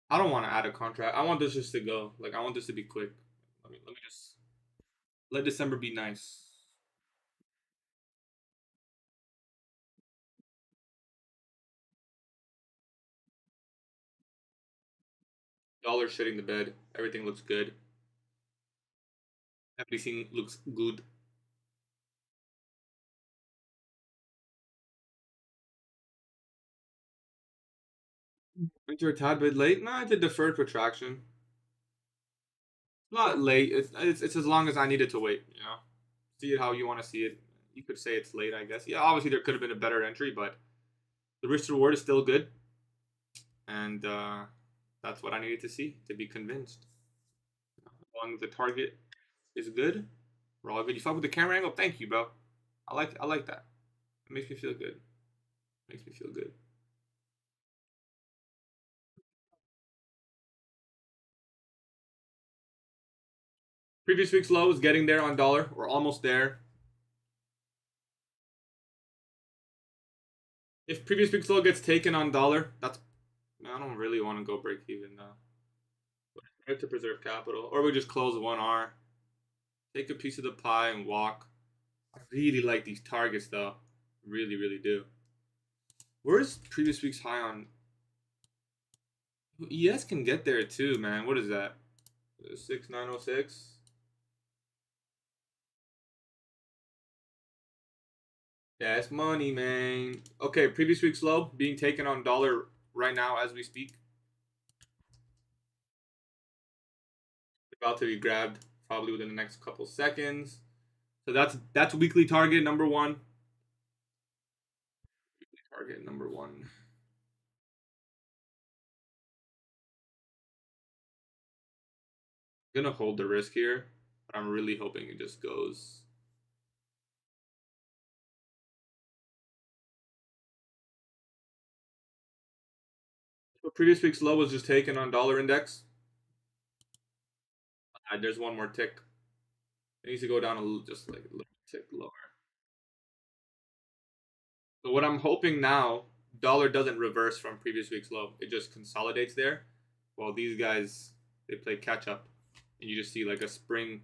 I don't want to add a contract. I want this just to go. Like I want this to be quick. Let me just let December be nice. Dollar shitting the bed. Everything looks good. Everything looks good. Winter a tad bit late. Nah, it's a deferred protraction. Not late. It's as long as I needed to wait. You know, see it how you want to see it. You could say it's late, I guess. Yeah, obviously there could have been a better entry, but The risk to reward is still good, and that's what I needed to see to be convinced. As long as the target is good, we're all good. You fuck with the camera angle? Thank you, bro. I like that. It makes me feel good. Makes me feel good. Previous week's low is getting there on dollar. We're almost there. If previous week's low gets taken on dollar, that's I don't really want to go break even though. We have to preserve capital, or we just close 1R, take a piece of the pie and walk. I really like these targets though. Really, really do. Where's previous week's high on? ES can get there too, man. What is that? 6906. Yeah, it's money, man. Okay, previous week's low being taken on dollar right now as we speak. About to be grabbed probably within the next couple seconds. So that's weekly target number 1. Weekly target number 1. I'm gonna hold the risk here, but I'm really hoping it just goes. So previous week's low was just taken on dollar index. There's one more tick. It needs to go down a little, just like a little tick lower. So what I'm hoping now, dollar doesn't reverse from previous week's low. It just consolidates there, while these guys they play catch up, and you just see like a spring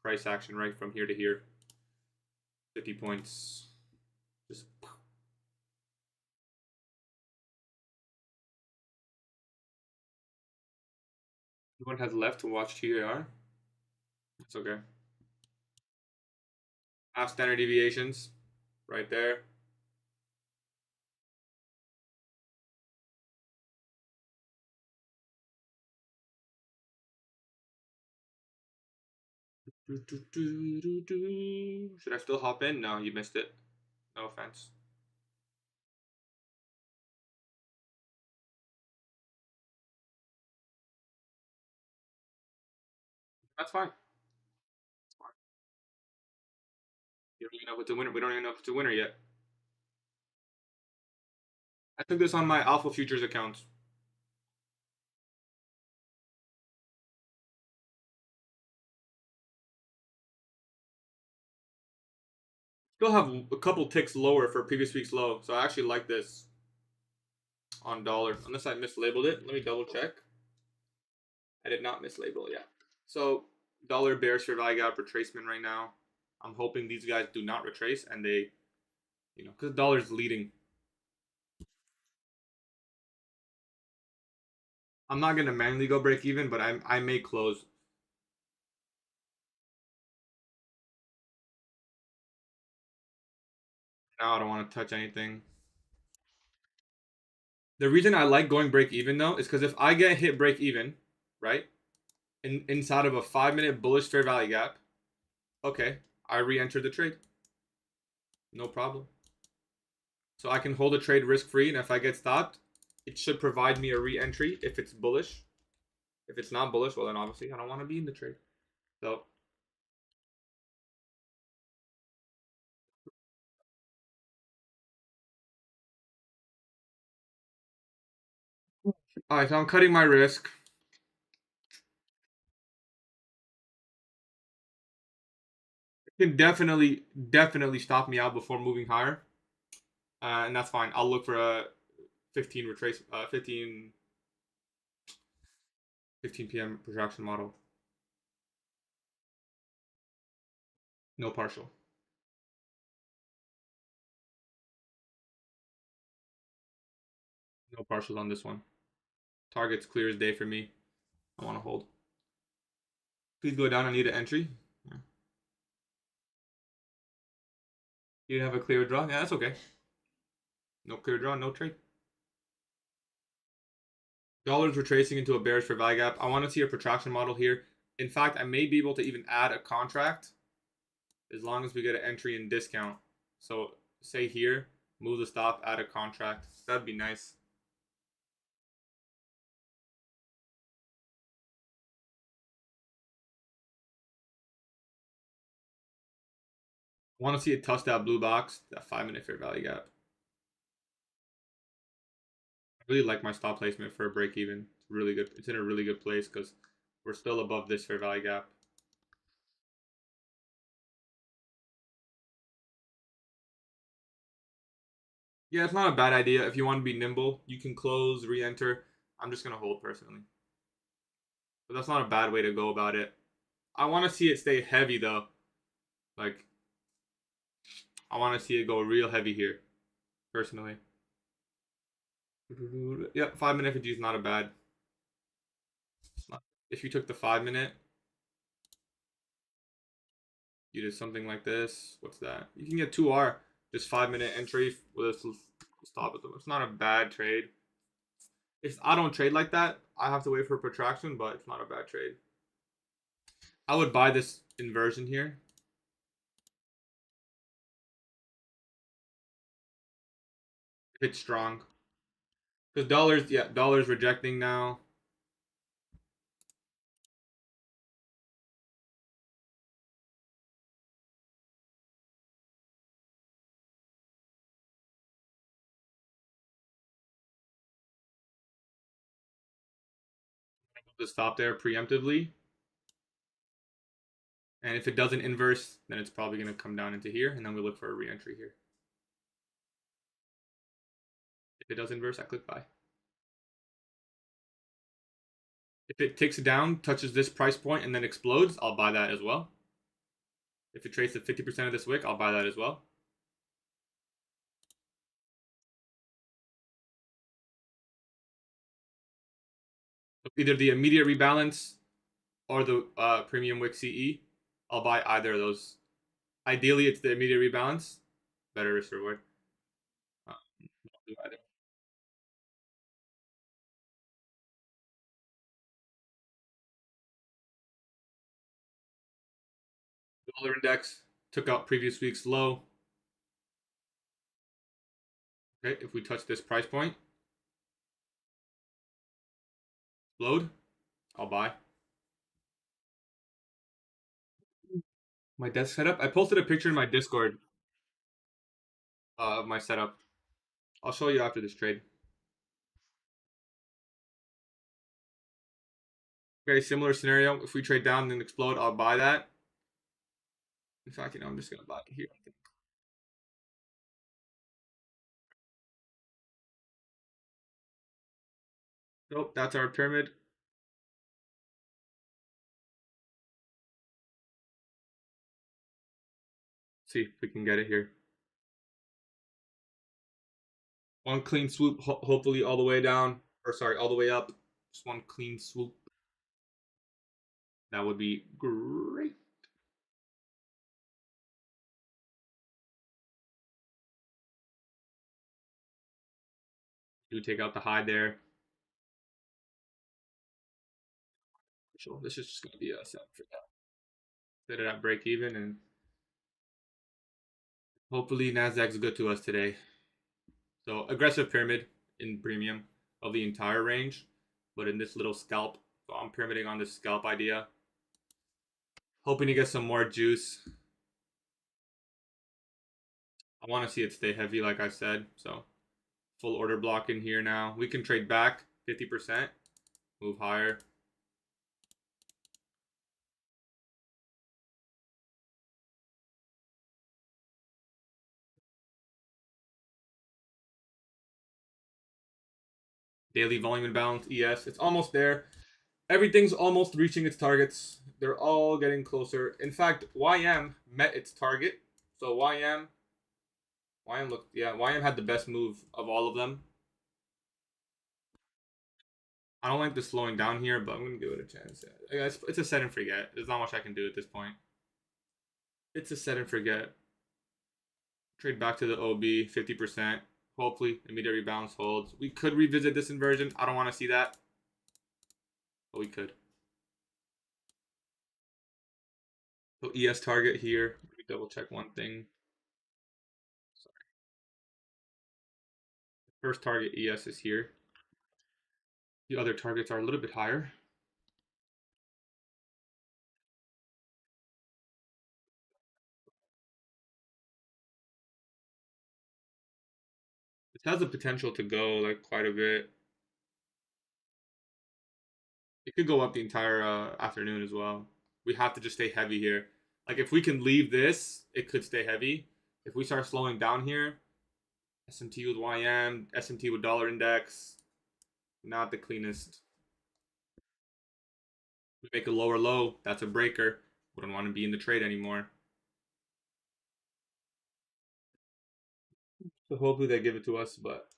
price action right from here to here. 50 points. Just. Everyone has left to watch TAR. It's okay. Half standard deviations, right there. Should I still hop in? No, you missed it. No offense. That's fine. That's fine. You don't even know if it's a winner. We don't even know if it's a winner yet. I took this on my Alpha Futures account. Still have a couple ticks lower for previous week's low, so I actually like this on dollar. Unless I mislabeled it. Let me double check. I did not mislabel, yeah. So dollar bears for value gap retracement right now. I'm hoping these guys do not retrace and they, because dollar's leading. I'm not gonna manually go break even, but I may close. Now I don't want to touch anything. The reason I like going break even though is because if I get hit break even, right, inside of a 5-minute bullish fair value gap, okay, I re-enter the trade. No problem. So I can hold a trade risk free, and if I get stopped, it should provide me a re-entry if it's bullish. If it's not bullish, well then obviously I don't want to be in the trade. So all right, so I'm cutting my risk. It can definitely stop me out before moving higher, and that's fine. I'll look for a 15 retrace, 15 p.m. projection model. No partial. No partials on this one. Target's clear as day for me. I want to hold. Please go down. I need an entry. Yeah. You have a clear draw? Yeah, that's okay. No clear draw, no trade. Dollars retracing into a bearish for value gap. I want to see a protraction model here. In fact, I may be able to even add a contract as long as we get an entry and discount. So say here, Move the stop, add a contract. That'd be nice. I want to see it touch that blue box, that 5-minute fair value gap. I really like my stop placement for a break even. It's really good. It's in a really good place because we're still above this fair value gap. Yeah, it's not a bad idea. If you want to be nimble, you can close, re-enter. I'm just gonna hold personally. But that's not a bad way to go about it. I want to see it stay heavy though. Like, I want to see it go real heavy here, personally. Yep, 5-minute FG is not a bad. Not, if you took the 5-minute, you did something like this. What's that? You can get 2R, just 5-minute entry with a stop at them. It's not a bad trade. If I don't trade like that, I have to wait for a protraction, but it's not a bad trade. I would buy this inversion here. If it's strong. Because dollars, yeah, dollars rejecting now. To stop there preemptively. And if it doesn't inverse, then it's probably going to come down into here, and then we look for a re-entry here. If it does inverse, I click buy. If it ticks down, touches this price point, and then explodes, I'll buy that as well. If it trades to 50% of this wick, I'll buy that as well. Either the immediate rebalance or the premium wick CE, I'll buy either of those. Ideally, it's the immediate rebalance. Better risk reward. I'll do either. Dollar index took out previous week's low. Okay, if we touch this price point, load, I'll buy. My desk setup. I posted a picture in my Discord of my setup. I'll show you after this trade. Very similar scenario. If we trade down and explode, I'll buy that. In fact, I'm just gonna buy it here. Nope, that's our pyramid. See if we can get it here. One clean swoop, hopefully all the way down, or sorry, all the way up. Just one clean swoop. That would be great. Do take out the high there. So this is just gonna be a set for that. Set it at break even, and hopefully Nasdaq's good to us today. So aggressive pyramid in premium of the entire range, but in this little scalp. So I'm pyramiding on this scalp idea, hoping to get some more juice. I want to see it stay heavy, like I said. So full order block in here now. We can trade back 50%, move higher. Daily volume imbalance, ES. It's almost there. Everything's almost reaching its targets. They're all getting closer. In fact, YM met its target. So YM looked, yeah, YM had the best move of all of them. I don't like the slowing down here, but I'm gonna give it a chance. Yeah, it's a set and forget. There's not much I can do at this point. It's a set and forget. Trade back to the OB, 50%. Hopefully, immediate rebalance holds. We could revisit this inversion. I don't want to see that, but we could. So ES target here. Let me double check one thing. First target ES is here. The other targets are a little bit higher. It has the potential to go like quite a bit. It could go up the entire afternoon as well. We have to just stay heavy here. Like if we can leave this, it could stay heavy. If we start slowing down here, SMT with YM, SMT with dollar index, not the cleanest. We make a lower low, that's a breaker. Wouldn't want to be in the trade anymore. So hopefully they give it to us, but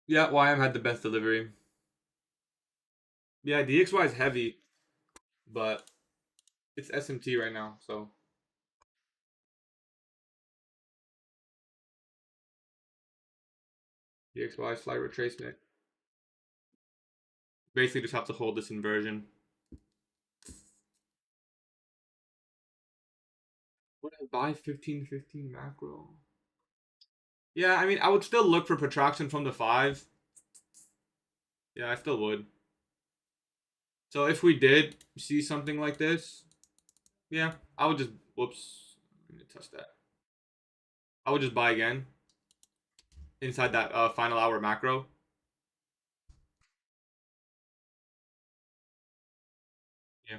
yeah, YM had the best delivery. Yeah, DXY is heavy, but it's SMT right now, so DXY slight retracement. Basically just have to hold this inversion. Would I buy 15-15 macro? Yeah, I mean, I would still look for protraction from the 5. Yeah, I still would. So if we did see something like this, yeah, I would just, whoops, let me touch that. I would just buy again inside that final hour macro. Yeah.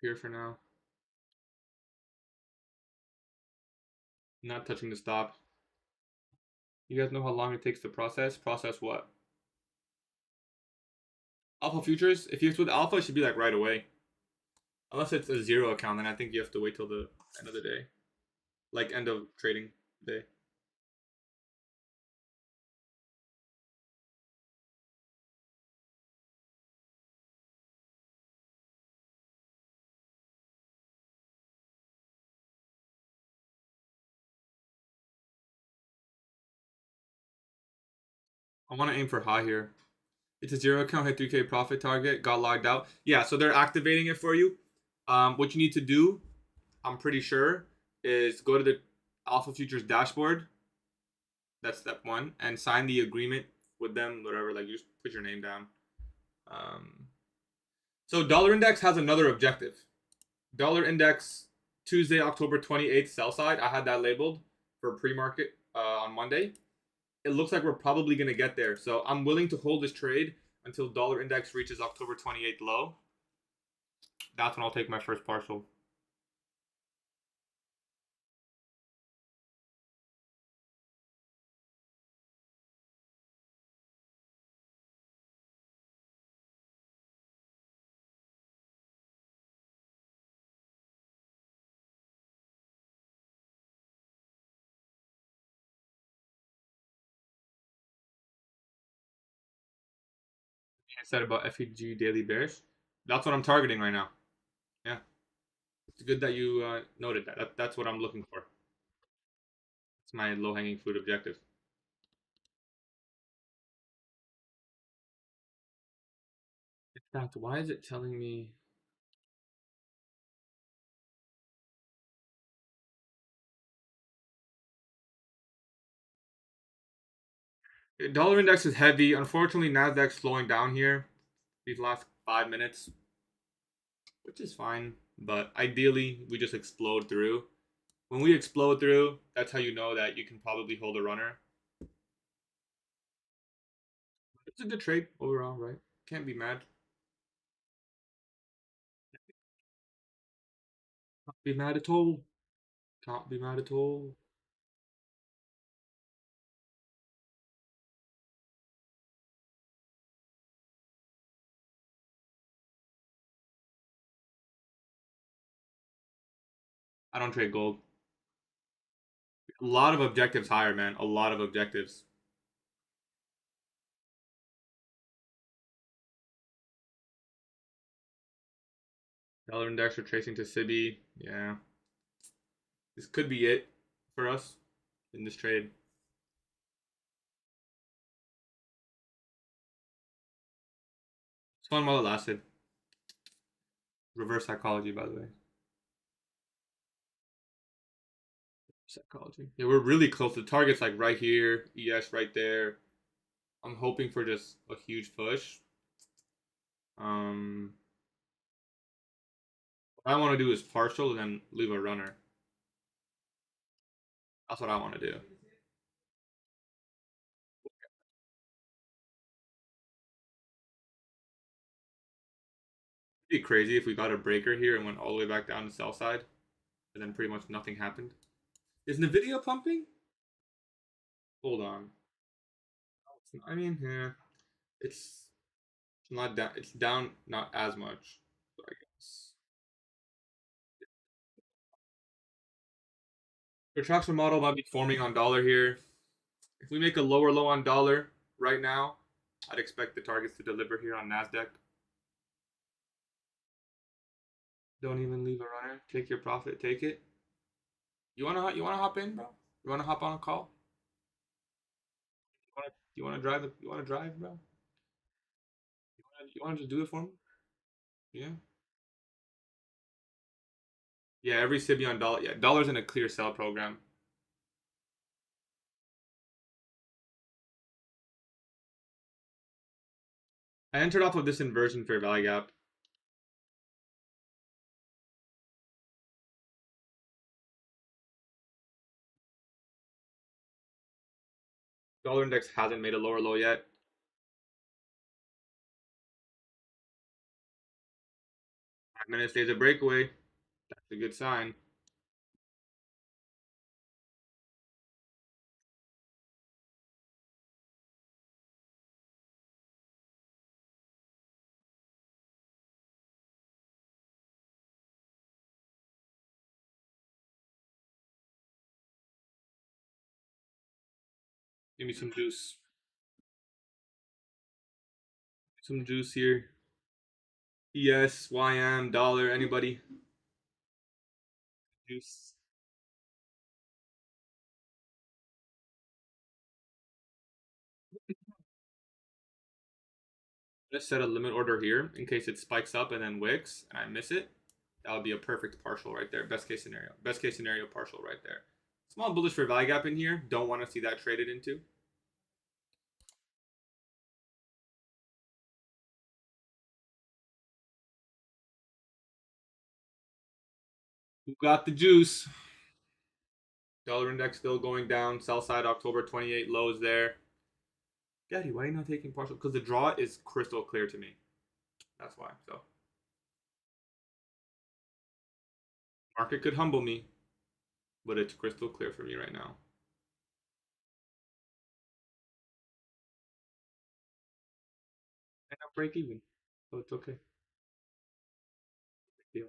Here for now. Not touching the stop. You guys know how long it takes to process? Process what? Alpha futures? If it's with alpha, it should be like right away. Unless it's a zero account, then I think you have to wait till the end of the day. Like end of trading day. I want to aim for high here. It's a zero account, hit 3K profit target, got logged out. Yeah, so they're activating it for you. What you need to do, I'm pretty sure, is go to the Alpha Futures dashboard. That's step one, and sign the agreement with them. Whatever, like you just put your name down. Um, so dollar index has another objective. Dollar index Tuesday, October 28th, sell side. I had that labeled for pre-market on Monday. It looks like we're probably going to get there. So I'm willing to hold this trade until dollar index reaches October 28th low. That's when I'll take my first partial. I said about FEG daily bearish. That's what I'm targeting right now. Yeah, it's good that you noted that. That's what I'm looking for. It's my low-hanging fruit objective. In fact, why is it telling me? Dollar index is heavy. Unfortunately, Nasdaq's slowing down here these last 5 minutes, which is fine. But ideally, we just explode through. When we explode through, that's how you know that you can probably hold a runner. It's a good trade overall, right? Can't be mad. Can't be mad at all. Can't be mad at all. I don't trade gold. A lot of objectives higher, man. A lot of objectives. Dollar index retracing to SIBI. Yeah. This could be it for us in this trade. It's fun while it lasted. Reverse psychology, by the way. Psychology. Yeah, we're really close. The target's like right here. ES right there. I'm hoping for just a huge push. Um, what I want to do is partial and then leave a runner. That's what I want to do. It'd be crazy if we got a breaker here and went all the way back down the sell side, and then pretty much nothing happened. Is Nvidia pumping? Hold on. I mean, yeah, it's not down. It's down not as much, I guess. Retraction model might be forming on dollar here. If we make a lower low on dollar right now, I'd expect the targets to deliver here on Nasdaq. Don't even leave a runner. Take your profit. Take it. You wanna hop in, bro? You wanna hop on a call? You wanna drive you wanna drive, bro? You wanna just do it for me? Yeah. Yeah, every SIBI on dollar. Yeah, dollar's in a clear sell program. I entered off of this inversion fair value gap. Dollar index hasn't made a lower low yet. 5 minutes stays a breakaway. That's a good sign. Give me some juice. Some juice here. ES, YM, dollar, anybody? Juice. Just set a limit order here in case it spikes up and then wicks and I miss it. That would be a perfect partial right there. Best case scenario. Best case scenario partial right there. Small bullish for value gap in here. Don't want to see that traded into. Who got the juice? Dollar index still going down. Sell side October 28 lows there. Gatie, why are you not taking partial? Because the draw is crystal clear to me. That's why. So market could humble me, but it's crystal clear for me right now. And I'll break even, so it's okay. Big deal.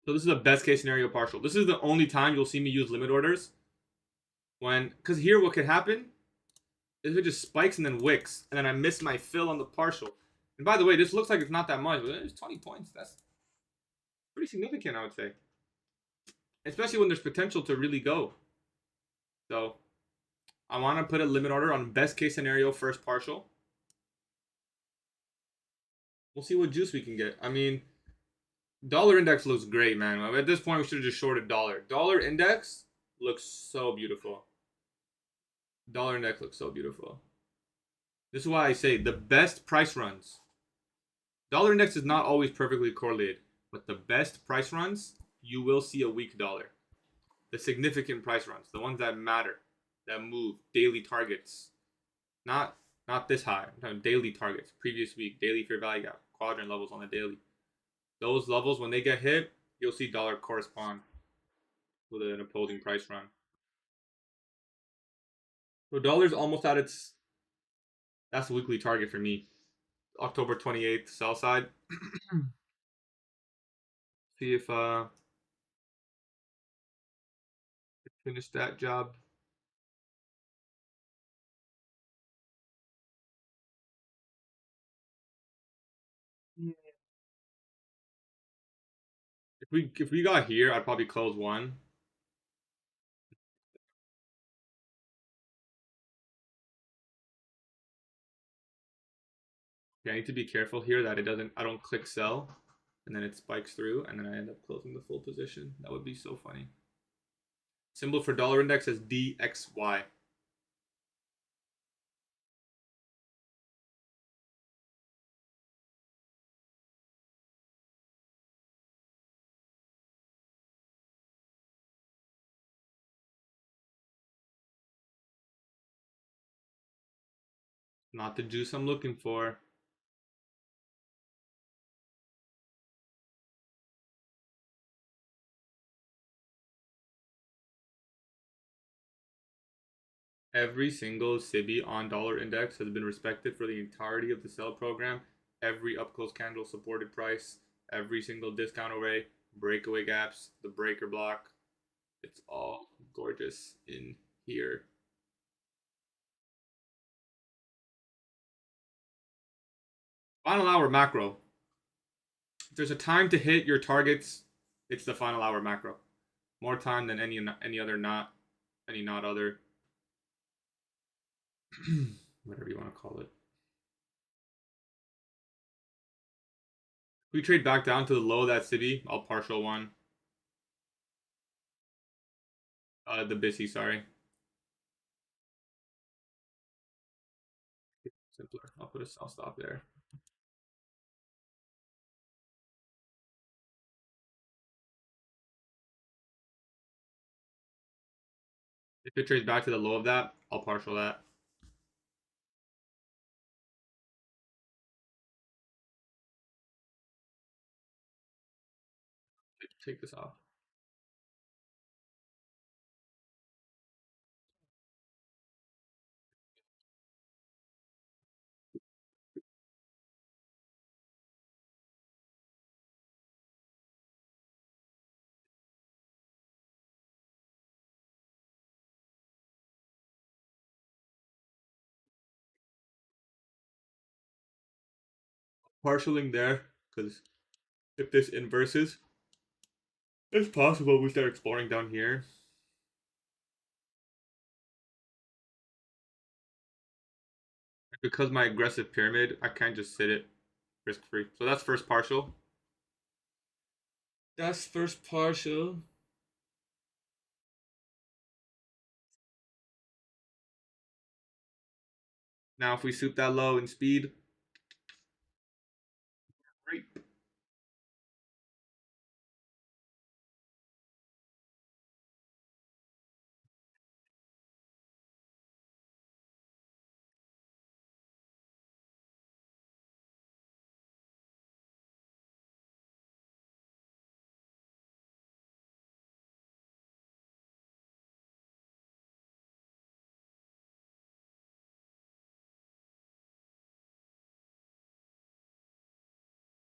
So this is a best case scenario partial. This is the only time you'll see me use limit orders. Because here what could happen is it just spikes and then wicks, and then I miss my fill on the partial. And by the way, this looks like it's not that much, but it's 20 points. That's pretty significant, I would say. Especially when there's potential to really go. So I want to put a limit order on best case scenario first partial. We'll see what juice we can get. I mean, dollar index looks great, man. At this point, we should have just shorted dollar. Dollar index looks so beautiful. Dollar index looks so beautiful. This is why I say the best price runs. Dollar index is not always perfectly correlated, but the best price runs, you will see a weak dollar. The significant price runs, the ones that matter, that move, daily targets. Not this high. I'm talking daily targets, previous week, daily fair value gap, quadrant levels on the daily. Those levels, when they get hit, you'll see dollar correspond with an opposing price run. So dollar's almost at its, that's a weekly target for me. October 28th, sell side. See if finish that job. If we got here, I'd probably close one. Yeah, I need to be careful here that I don't click sell, and then it spikes through, and then I end up closing the full position. That would be so funny. Symbol for dollar index is DXY. Not the juice I'm looking for. Every single SIBI on dollar index has been respected for the entirety of the sell program. Every up close candle supported price, every single discount array, breakaway gaps, the breaker block. It's all gorgeous in here. Final hour macro. If there's a time to hit your targets, it's the final hour macro. More time than any other not other whatever you want to call it. If we trade back down to the low of that city, I'll partial one. The BISI, sorry. Simpler. I'll put a sell stop there. If it trades back to the low of that, I'll partial that. Take this off. Partialing there, because if this inverses, it's possible we start exploring down here. Because my aggressive pyramid, I can't just sit it risk free. So that's first partial. That's first partial. Now if we suit that low in speed, great.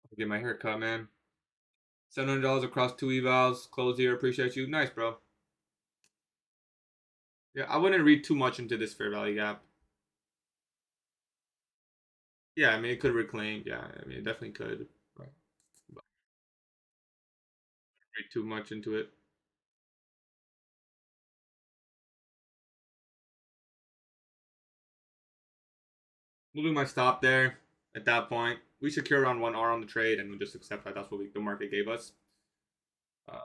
I'll get my haircut, man. $700 across 2 evals. Close here. Appreciate you. Nice, bro. Yeah, I wouldn't read too much into this fair value gap. Yeah, I mean, it could reclaim. Yeah, I mean, it definitely could. But read too much into it. Moving my stop there. At that point, we secure around 1R on the trade, and we just accept that that's what the market gave us. Uh,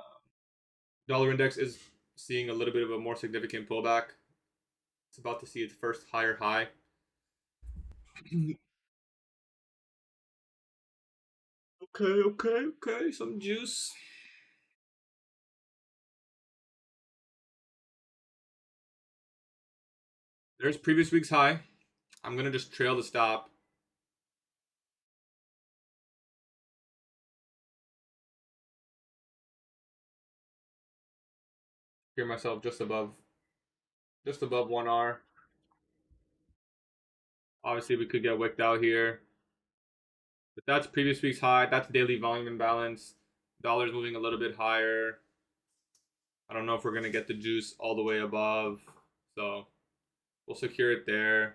Dollar index is seeing a little bit of a more significant pullback. It's about to see its first higher high. Okay. Some juice. There's previous week's high. I'm gonna just trail the stop. Hear myself just above 1R. Obviously, we could get wicked out here. But that's previous week's high. That's daily volume imbalance. Dollar's moving a little bit higher. I don't know if we're going to get the juice all the way above. So we'll secure it there.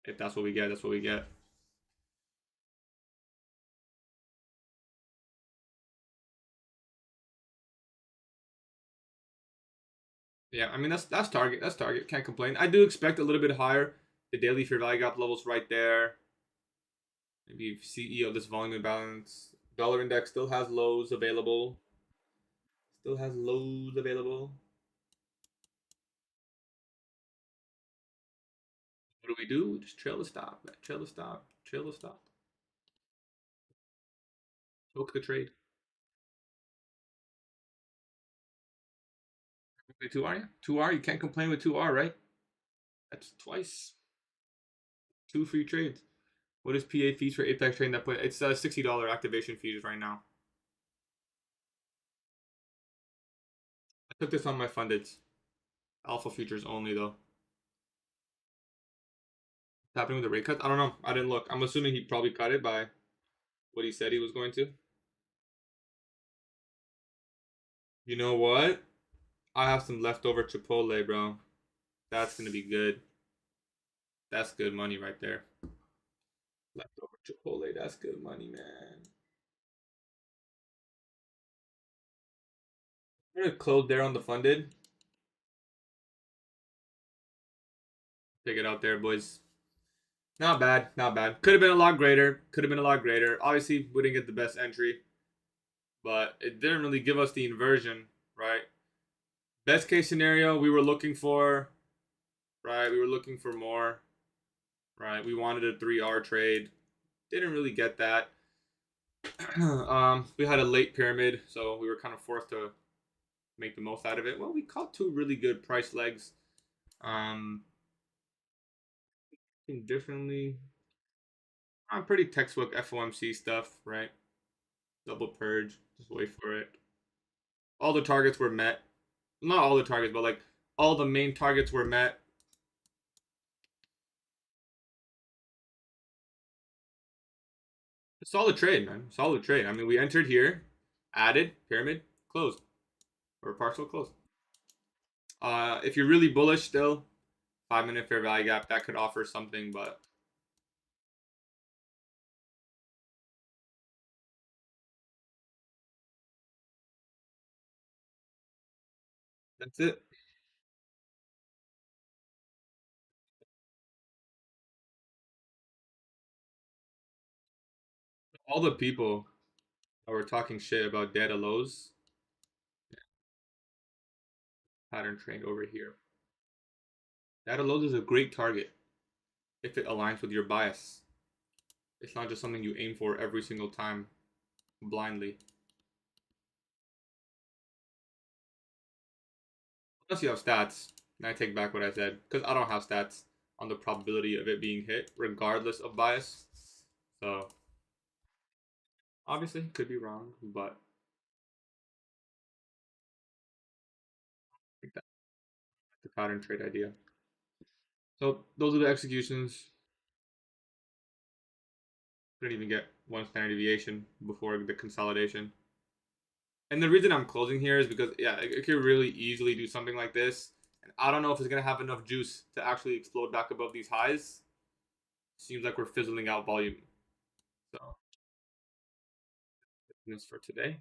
If that's what we get, that's what we get. Yeah, I mean that's target. That's target. Can't complain. I do expect a little bit higher. The daily fair value gap levels right there. Maybe CE of this volume imbalance. Dollar index still has lows available. Still has lows available. What do? We just trail the stop. Trail the stop. Trail the stop. Choke the trade. With 2R, yeah. 2R, you can't complain with 2R, right? That's twice. 2 free trades. What is PA fees for Apex trading that point? It's $60 activation fees right now. I took this on my fundeds. Alpha futures only though. What's happening with the rate cut? I don't know. I didn't look. I'm assuming he probably cut it by what he said he was going to. You know what? I have some leftover Chipotle, bro. That's gonna be good. That's good money right there. Leftover Chipotle, that's good money, man. I'm gonna close there on the funded. Take it out there, boys. Not bad, not bad. Could have been a lot greater. Could have been a lot greater. Obviously, we didn't get the best entry, but it didn't really give us the inversion, right? Best case scenario, we were looking for, right? We were looking for more, right? We wanted a 3R trade. Didn't really get that. We had a late pyramid, so we were kind of forced to make the most out of it. Well, we caught 2 really good price legs. Differently. Pretty textbook FOMC stuff, right? Double purge. Just wait for it. All the targets were met. Not all the targets, but like all the main targets were met. A solid trade, man. Solid trade. I mean, we entered here, added, pyramid, closed. Or partial closed. If you're really bullish still, 5-minute fair value gap, that could offer something, but that's it. All the people that were talking shit about data lows, pattern trained over here. Data lows is a great target if it aligns with your bias. It's not just something you aim for every single time blindly. Unless you have stats, and I take back what I said, because I don't have stats on the probability of it being hit, regardless of bias. So, obviously, could be wrong, but I think that's the pattern trade idea. So, those are the executions. Couldn't even get one standard deviation before the consolidation. And the reason I'm closing here is because, yeah, it could really easily do something like this. And I don't know if it's going to have enough juice to actually explode back above these highs. Seems like we're fizzling out volume. So, this for today.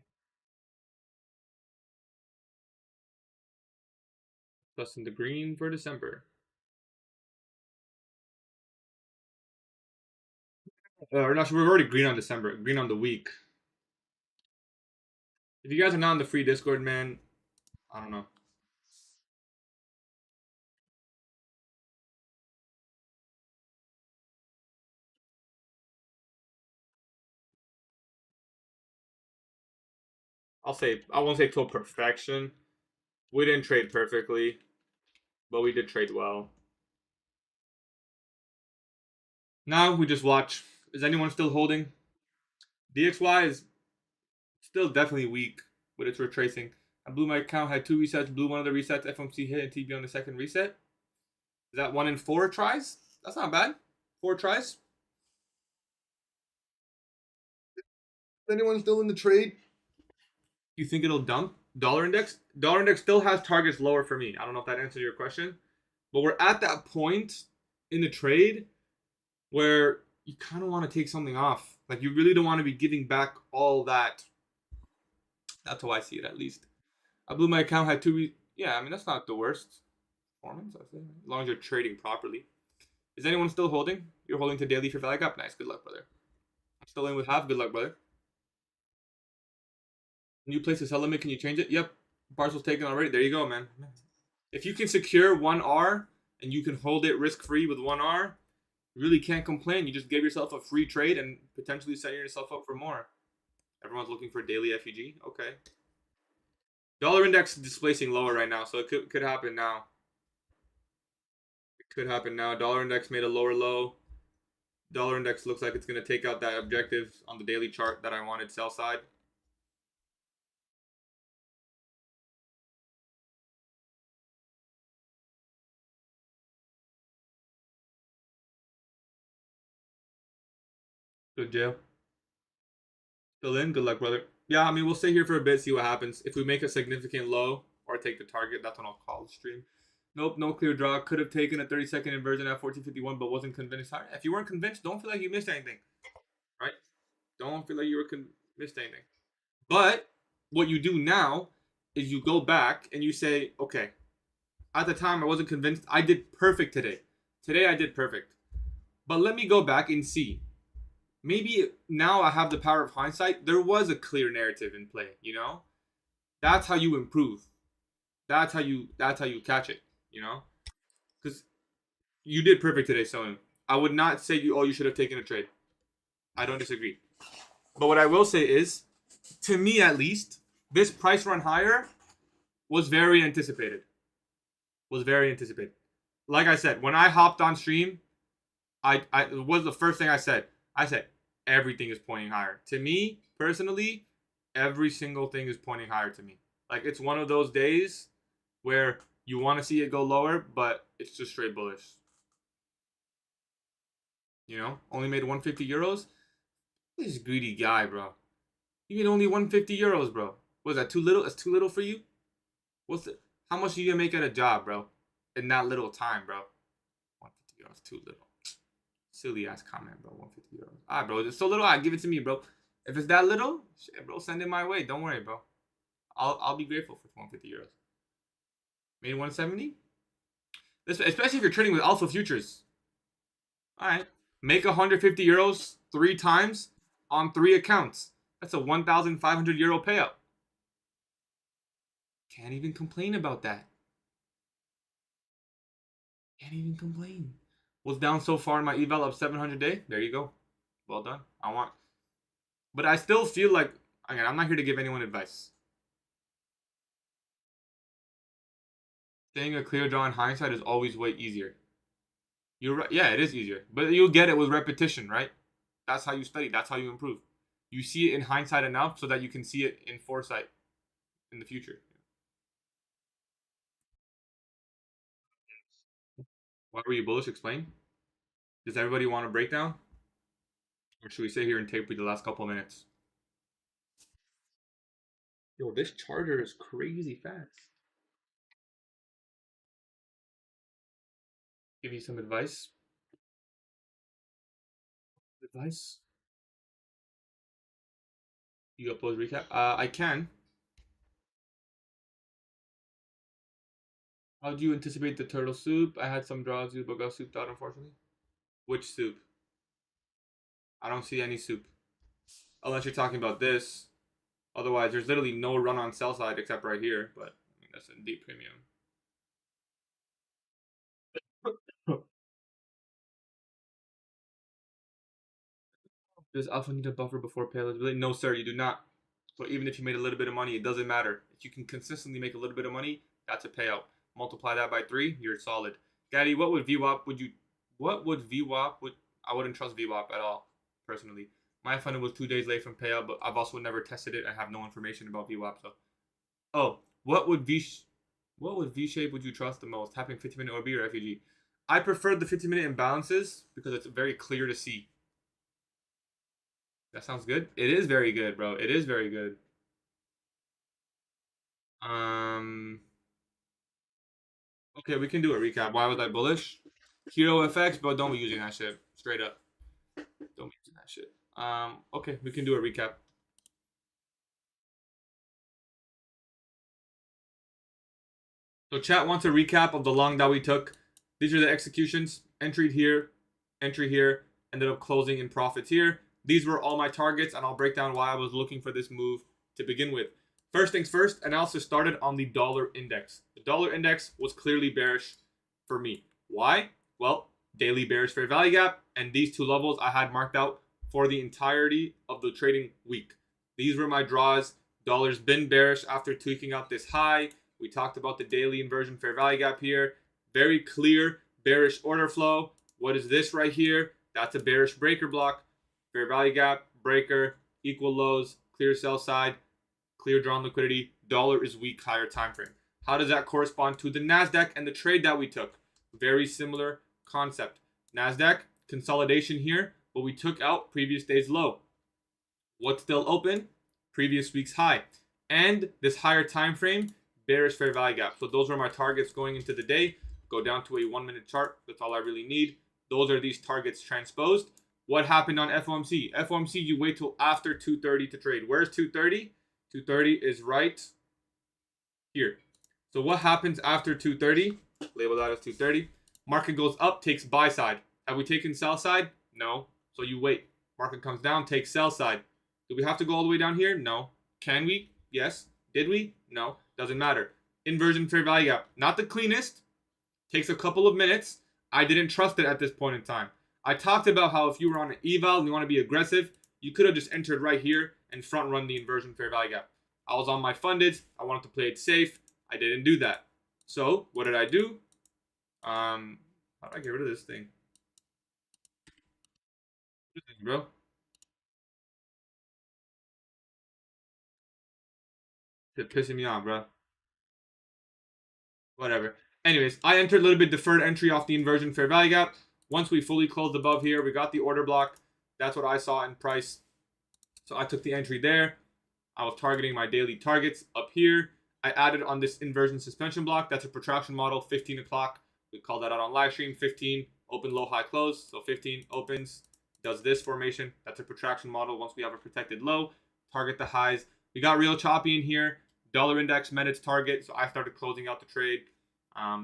Plus in the green for December. Or not, we're already green on December. Green on the week. If you guys are not in the free Discord, man, I don't know. I won't say to perfection. We didn't trade perfectly, but we did trade well. Now we just watch. Is anyone still holding? DXY is still definitely weak with its retracing. I blew my account, had 2 resets, blew one of the resets, FOMC hit, and TB on the second reset. Is that 1 in 4 tries? That's not bad. 4 tries. Is anyone still in the trade? You think it'll dump? Dollar index? Dollar index still has targets lower for me. I don't know if that answers your question. But we're at that point in the trade where you kind of want to take something off. Like you really don't want to be giving back all that. That's how I see it, at least. I believe my account had 2 weeks. Yeah, I mean that's not the worst performance. I think, as long as you're trading properly. Is anyone still holding? You're holding to daily for value gap. Nice, good luck, brother. I'm still in with half. Good luck, brother. New place to sell limit. Can you change it? Yep. Parcel's taken already. There you go, man. If you can secure 1R and you can hold it risk free with 1R, you really can't complain. You just give yourself a free trade and potentially setting yourself up for more. Everyone's looking for daily FEG. Okay. Dollar index displacing lower right now, so it could happen now. It could happen now. Dollar index made a lower low. Dollar index looks like it's going to take out that objective on the daily chart that I wanted sell side. Good jail. Still in. Good luck, brother. Yeah, I mean, we'll stay here for a bit, see what happens. If we make a significant low or take the target, that's when I'll call the stream. Nope, no clear draw. Could have taken a 30-second inversion at 1451, but wasn't convinced. If you weren't convinced, don't feel like you missed anything, right? Don't feel like you missed anything. But what you do now is you go back and you say, okay, at the time I wasn't convinced. I did perfect today. Today I did perfect. But let me go back and see. Maybe now I have the power of hindsight. There was a clear narrative in play, you know? That's how you improve. That's how you catch it, you know? Because you did perfect today, so I would not say you should have taken a trade. I don't disagree. But what I will say is, to me at least, this price run higher was very anticipated. Like I said, when I hopped on stream, I it was the first thing I said. I said everything is pointing higher. To me, personally, every single thing is pointing higher to me. Like it's one of those days where you want to see it go lower, but it's just straight bullish. You know, only made 150 euros. This greedy guy, bro. You made only 150 euros, bro. Was that too little? That's too little for you? What's it? How much are you gonna make at a job, bro? In that little time, bro. 150 euros, too little. Silly ass comment, bro. 150 euros. Alright, bro. It's so little. Give it to me, bro. If it's that little, shit, bro, send it my way. Don't worry, bro. I'll be grateful for 150 euros. Made 170. Especially if you're trading with alpha futures. All right, make 150 euros 3 times on 3 accounts. That's a 1,500 euro payout. Can't even complain about that. Can't even complain. Was down so far in my eval up 700 day. There you go. Well done. But I still feel like, again, I'm not here to give anyone advice. Saying a clear draw in hindsight is always way easier. You're right. Yeah, it is easier, but you'll get it with repetition, right? That's how you study. That's how you improve. You see it in hindsight enough so that you can see it in foresight in the future. Why were you bullish? Explain. Does everybody want a breakdown? Or should we sit here and tape with the last couple of minutes? Yo, this charger is crazy fast. Give you some advice. Advice? You upload recap? I can. How do you anticipate the turtle soup? I had some draws, but got souped out, unfortunately. Which soup? I don't see any soup. Unless you're talking about this. Otherwise, there's literally no run on sell side except right here. But I mean, that's a deep premium. Does alpha need a buffer before pay eligibility? No, sir, you do not. So even if you made a little bit of money, it doesn't matter. If you can consistently make a little bit of money, that's a payout. Multiply that by 3, you're solid. Gaddy, what would VWAP would you? What would VWAP would? I wouldn't trust VWAP at all, personally. My fund was 2 days late from payout, but I've also never tested it. I have no information about VWAP. So, oh, what would V shape would you trust the most? Tapping 50-minute OB or FEG? I prefer the 50-minute imbalances because it's very clear to see. That sounds good. It is very good, bro. It is very good. Okay, we can do a recap. Why was I bullish? Hero FX, bro. Don't be using that shit. straight up. Don't mention that shit. Okay, we can do a recap. So chat wants a recap of the long that we took. These are the executions. Entry here, ended up closing in profits here. These were all my targets, and I'll break down why I was looking for this move to begin with. First things first, analysis started on the dollar index. The dollar index was clearly bearish for me. Why? Well, daily bearish fair value gap, and these two levels I had marked out for the entirety of the trading week. These were my draws. Dollar's been bearish after tweaking out this high. We talked about the daily inversion fair value gap here. Very clear bearish order flow. What is this right here? That's a bearish breaker block. Fair value gap, breaker, equal lows, clear sell side, clear drawn liquidity. Dollar is weak, higher time frame. How does that correspond to the NASDAQ and the trade that we took? Very similar concept. NASDAQ, consolidation here, but we took out previous day's low. What's still open? Previous week's high. And this higher time frame, bearish fair value gap. So those were my targets going into the day. Go down to a 1-minute chart. That's all I really need. Those are these targets transposed. What happened on FOMC? FOMC, you wait till after 2:30 to trade. Where's 2:30? 2:30 is right here. So what happens after 2:30? Label that as 2:30. Market goes up, takes buy side. Have we taken sell side? No. So you wait. Market comes down, takes sell side. Do we have to go all the way down here? No. Can we? Yes. Did we? No. Doesn't matter. Inversion fair value gap. Not the cleanest. Takes a couple of minutes. I didn't trust it at this point in time. I talked about how if you were on an eval and you want to be aggressive, you could have just entered right here and front run the inversion fair value gap. I was on my funded. I wanted to play it safe. I didn't do that. So what did I do? How do I get rid of this thing? This thing, bro. It's pissing me off, bro. Whatever. Anyways, I entered a little bit deferred entry off the inversion fair value gap. Once we fully closed above here, we got the order block. That's what I saw in price. So I took the entry there. I was targeting my daily targets up here. I added on this inversion suspension block. That's a protraction model, 15 o'clock. We call that out on live stream. 15, open, low, high, close. So 15 opens, does this formation. That's a protraction model. Once we have a protected low, target the highs. We got real choppy in here. Dollar index met its target, so I started closing out the trade.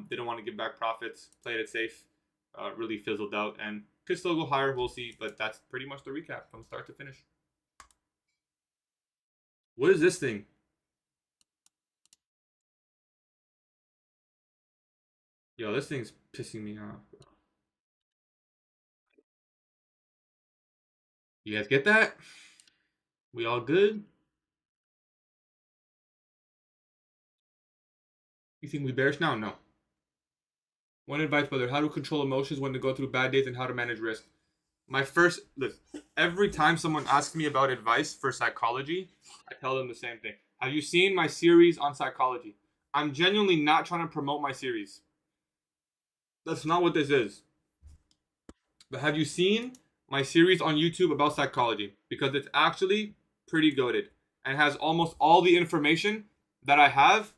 Didn't want to give back profits. Played it safe. Really fizzled out and could still go higher. We'll see, but that's pretty much the recap from start to finish. What is this thing? Yo, this thing's pissing me off. You guys get that? We all good? You think we bearish now? No. One advice, brother: how to control emotions when to go through bad days and how to manage risk. My first, look, every time someone asks me about advice for psychology, I tell them the same thing. Have you seen my series on psychology? I'm genuinely not trying to promote my series. That's not what this is. But have you seen my series on YouTube about psychology? Because it's actually pretty goated and has almost all the information that I have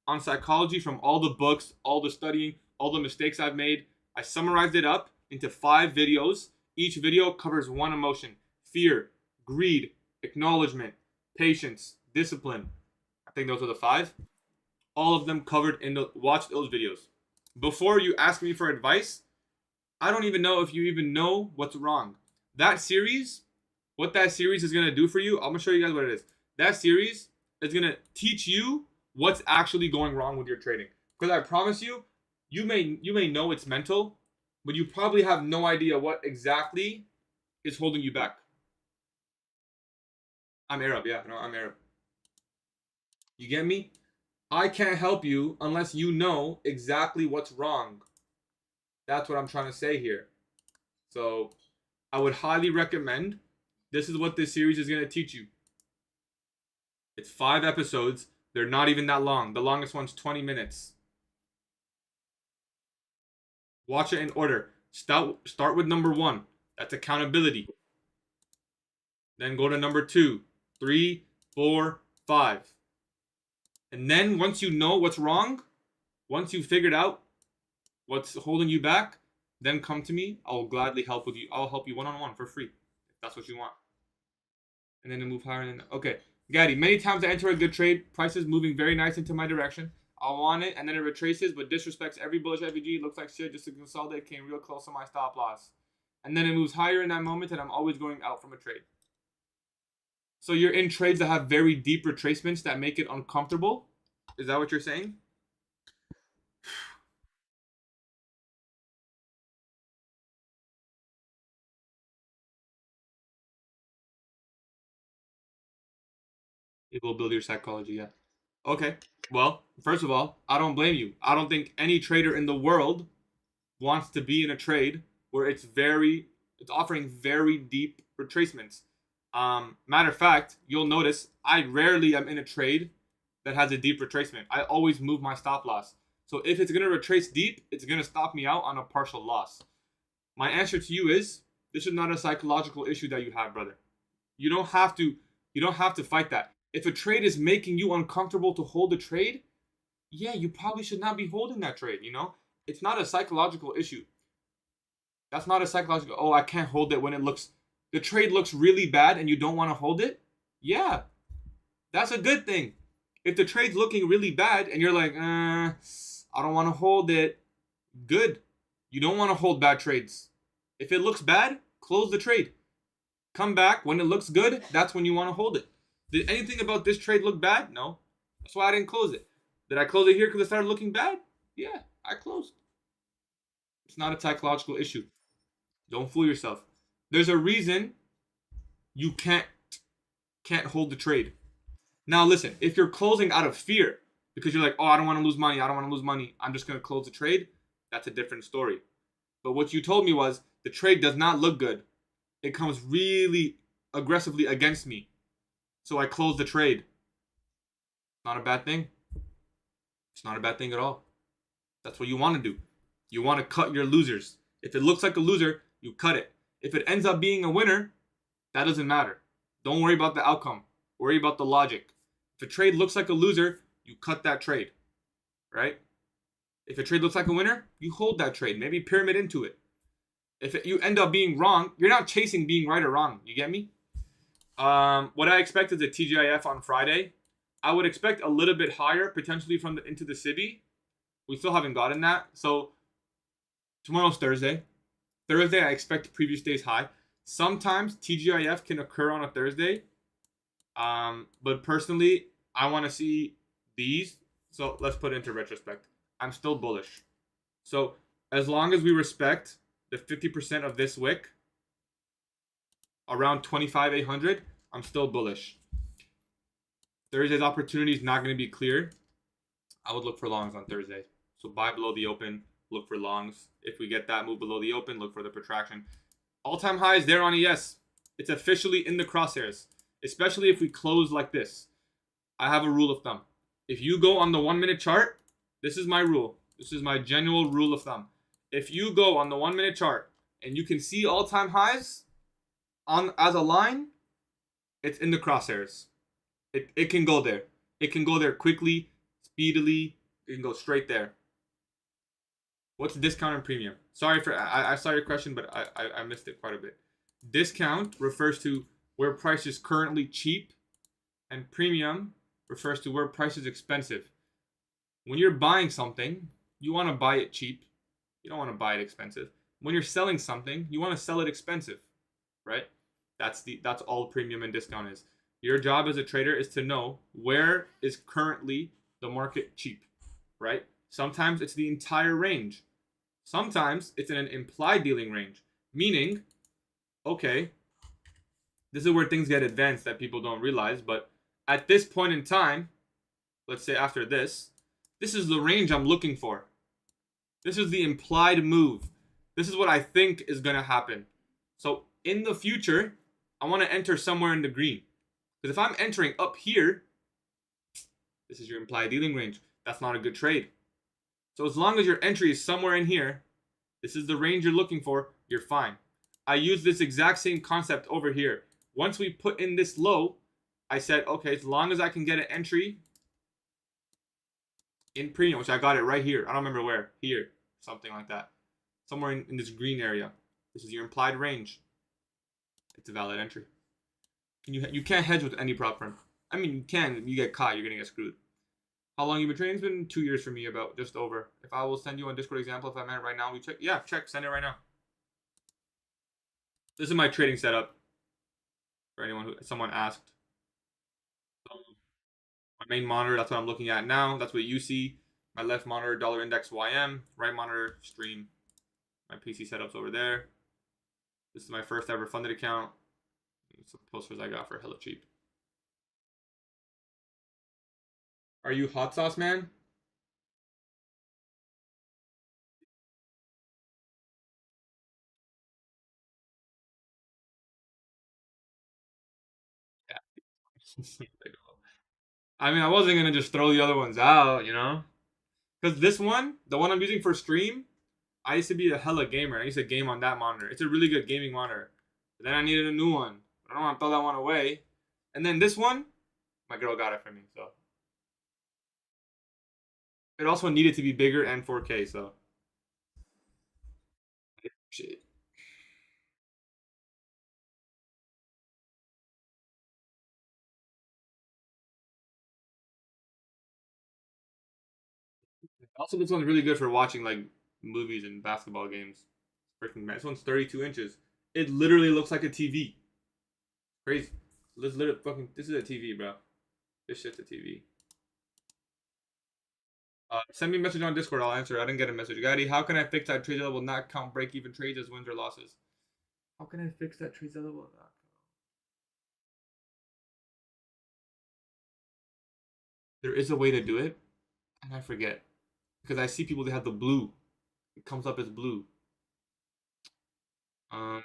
on psychology from all the books, all the studying, all the mistakes I've made. I summarized it up into 5 videos. Each video covers one emotion: fear, greed, acknowledgement, patience, discipline. I think those are the 5. All of them covered in the, watch those videos. Before you ask me for advice, I don't even know if you even know what's wrong. That series, what that series is going to do for you, I'm going to show you guys what it is. That series is going to teach you what's actually going wrong with your trading. Because I promise you, you may know it's mental, but you probably have no idea what exactly is holding you back. I'm Arab, yeah, no, I'm Arab. You get me? I can't help you unless you know exactly what's wrong. That's what I'm trying to say here. So I would highly recommend, this is what this series is going to teach you. It's 5 episodes. They're not even that long. The longest one's 20 minutes. Watch it in order. Start with number 1. That's accountability. Then go to number 2, 3, 4, 5. And then once you know what's wrong, once you figured out what's holding you back, then come to me. I'll gladly help with you. I'll help you one-on-one for free if that's what you want. And then to move higher. And then, okay, Gatie, many times I enter a good trade. Prices moving very nice into my direction. I want it, and then it retraces, but disrespects every bullish FVG. Looks like shit just to consolidate. Came real close to my stop loss. And then it moves higher in that moment, and I'm always going out from a trade. So you're in trades that have very deep retracements that make it uncomfortable? Is that what you're saying? It will build your psychology, yeah. Okay. Well, first of all, I don't blame you. I don't think any trader in the world wants to be in a trade where it's offering very deep retracements. Matter of fact, you'll notice I rarely am in a trade that has a deep retracement. I always move my stop loss. So if it's gonna retrace deep, it's gonna stop me out on a partial loss. My answer to you is this is not a psychological issue that you have, brother. You don't have to fight that. If a trade is making you uncomfortable to hold a trade, yeah, you probably should not be holding that trade, you know? It's not a psychological issue. That's not a psychological, oh, I can't hold it when the trade looks really bad and you don't want to hold it. Yeah, that's a good thing. If the trade's looking really bad and you're like, I don't want to hold it, good. You don't want to hold bad trades. If it looks bad, close the trade. Come back when it looks good, that's when you want to hold it. Did anything about this trade look bad? No. That's why I didn't close it. Did I close it here because it started looking bad? Yeah, I closed. It's not a psychological issue. Don't fool yourself. There's a reason you can't hold the trade. Now listen, if you're closing out of fear because you're like, oh, I don't want to lose money, I'm just going to close the trade, that's a different story. But what you told me was the trade does not look good. It comes really aggressively against me. So I close the trade. Not a bad thing. It's not a bad thing at all. That's what you want to do. You want to cut your losers. If it looks like a loser, you cut it. If it ends up being a winner, that doesn't matter. Don't worry about the outcome. Worry about the logic. If a trade looks like a loser, you cut that trade. Right? If a trade looks like a winner, you hold that trade. Maybe pyramid into it. If you end up being wrong, you're not chasing being right or wrong. You get me? What I expect is a TGIF on Friday. I would expect a little bit higher, potentially into the city. We still haven't gotten that. So tomorrow's Thursday. Thursday, I expect the previous day's high. Sometimes TGIF can occur on a Thursday. But personally, I want to see these. So let's put it into retrospect. I'm still bullish. So as long as we respect the 50% of this wick, around 25,800, I'm still bullish. Thursday's opportunity is not going to be clear. I would look for longs on Thursday. So buy below the open, look for longs. If we get that move below the open, look for the protraction. All-time highs there on ES. It's officially in the crosshairs, especially if we close like this. I have a rule of thumb. If you go on the 1 minute chart, this is my rule. This is my general rule of thumb. If you go on the 1 minute chart and you can see all-time highs as a line, it's in the crosshairs. It can go there. It can go there quickly, speedily. It can go straight there. What's discount and premium? Sorry for I saw your question, but I missed it quite a bit. Discount refers to where price is currently cheap, and premium refers to where price is expensive. When you're buying something, you want to buy it cheap. You don't want to buy it expensive. When you're selling something, you want to sell it expensive, right? That's all premium and discount is. Your job as a trader is to know where is currently the market cheap, right? Sometimes it's the entire range. Sometimes it's in an implied dealing range, meaning, okay, this is where things get advanced that people don't realize, but at this point in time, let's say after this is the range I'm looking for. This is the implied move. This is what I think is going to happen. So in the future, I want to enter somewhere in the green. Because if I'm entering up here, this is your implied dealing range. That's not a good trade. So as long as your entry is somewhere in here, this is the range you're looking for, you're fine. I use this exact same concept over here. Once we put in this low, I said, okay, as long as I can get an entry in premium, which I got it right here. I don't remember where. Here. Something like that. somewhere in this green area. This is your implied range. It's a valid entry. You can't hedge with any prop firm. I mean, you can. You get caught, you're gonna get screwed. How long you been trading? It's been 2 years for me, about just over. If I will send you on Discord example, if I'm at right now, we check. Yeah, check. Send it right now. This is my trading setup. For anyone who someone asked. My main monitor, that's what I'm looking at now. That's what you see. My left monitor, dollar index YM. Right monitor, stream. My PC setup's over there. This is my first ever funded account. Some posters I got for hella cheap. Are you hot sauce, man? Yeah. I mean, I wasn't gonna just throw the other ones out, you know? Because this one, the one I'm using for stream, I used to be a hella gamer. I used to game on that monitor. It's a really good gaming monitor. But then I needed a new one. I don't want to throw that one away. And then this one, my girl got it for me, so. It also needed to be bigger and 4K, so. Shit. Also, this one's really good for watching like movies and basketball games. Freaking man, this one's 32 inches. It literally looks like a TV. Crazy. This literally fucking. This is a TV, bro. This shit's a TV. Send me a message on Discord. I'll answer. I didn't get a message. Gaddie, how can I fix that trade that will not count break even trades as wins or losses? How can I fix that trade that will not count? There is a way to do it, and I forget because I see people that have the blue. It comes up as blue. Um,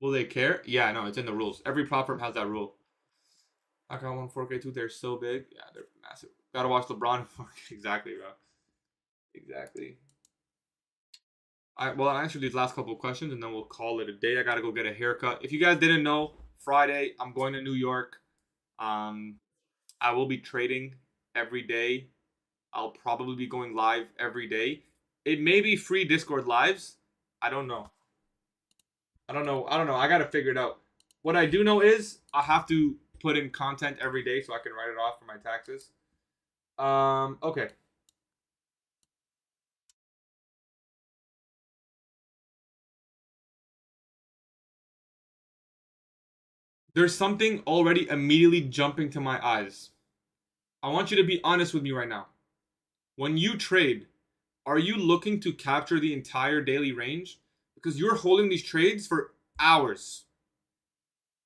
will they care? Yeah, no, it's in the rules. Every prop firm has that rule. I got one 4K too. They're so big. Yeah, they're massive. Gotta watch LeBron 4K. Exactly, bro. Exactly. Well, I'll answer these last couple of questions and then we'll call it a day. I gotta go get a haircut. If you guys didn't know, Friday I'm going to New York. Um, I will be trading every day. I'll probably be going live every day. It may be free Discord lives. I don't know. I don't know. I gotta figure it out. What I do know is I have to put in content every day so I can write it off for my taxes. Okay. There's something already immediately jumping to my eyes. I want you to be honest with me right now. When you trade, are you looking to capture the entire daily range? Because you're holding these trades for hours.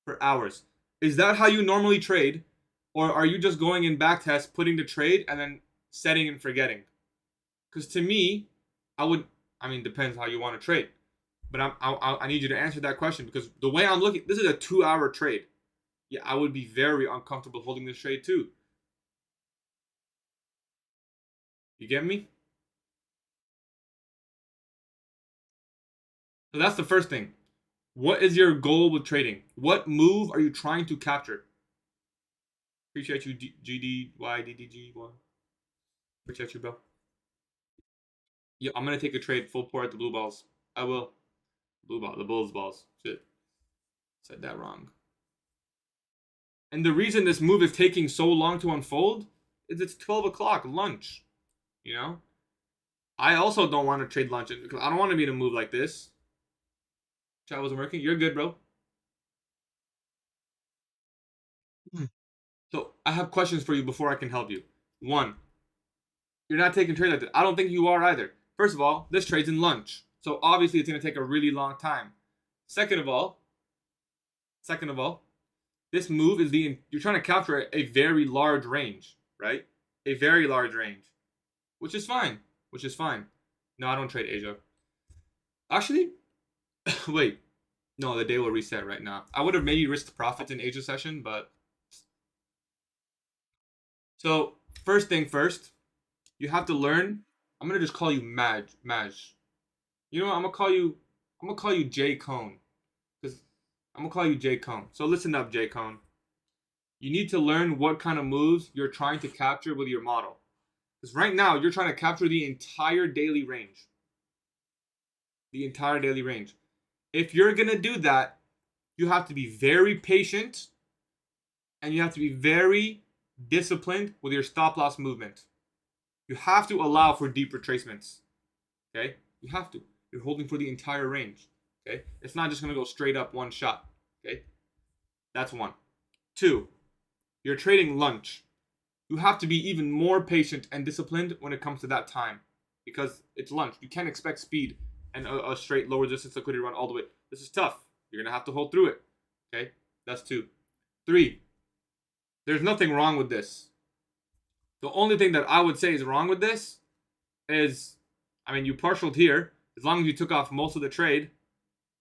For hours. Is that how you normally trade? Or are you just going in backtest, putting the trade, and then setting and forgetting? Because to me, I mean, depends how you want to trade. But I need you to answer that question because the way I'm looking, this is a 2 hour trade. Yeah, I would be very uncomfortable holding this trade too. You get me? So that's the first thing. What is your goal with trading? What move are you trying to capture? Appreciate you, GDYDDG1. Appreciate you, bro. Yeah, I'm gonna take a trade full pour at the blue balls. I will. Blue ball, the Bulls balls. Shit, said that wrong. And the reason this move is taking so long to unfold is it's 12 o'clock, lunch. You know? I also don't want to trade lunch because I don't want to be in a move like this. Chat wasn't working. You're good, bro. So I have questions for you before I can help you. One, you're not taking trade like this. I don't think you are either. First of all, this trade's in lunch. So obviously it's gonna take a really long time. Second of all, this move is you're trying to capture a very large range, right? A very large range. Which is fine. Which is fine. No, I don't trade Asia. Actually, wait. No, the day will reset right now. I would have maybe risked profits in Asia session, but so first thing first, you have to learn. I'm gonna just call you Maj. You know what? I'm gonna call you J Cone. Because I'm gonna call you J Cone. So listen up, J Cone. You need to learn what kind of moves you're trying to capture with your model. Because right now, you're trying to capture the entire daily range. The entire daily range. If you're going to do that, you have to be very patient and you have to be very disciplined with your stop loss movement. You have to allow for deep retracements. Okay? You have to. You're holding for the entire range. Okay? It's not just going to go straight up one shot. Okay? That's one. Two, you're trading lunch. You have to be even more patient and disciplined when it comes to that time because it's lunch. You can't expect speed and a straight low resistance liquidity run all the way. This is tough. You're going to have to hold through it. Okay? That's two. Three, there's nothing wrong with this. The only thing that I would say is wrong with this is, you partialed here. As long as you took off most of the trade,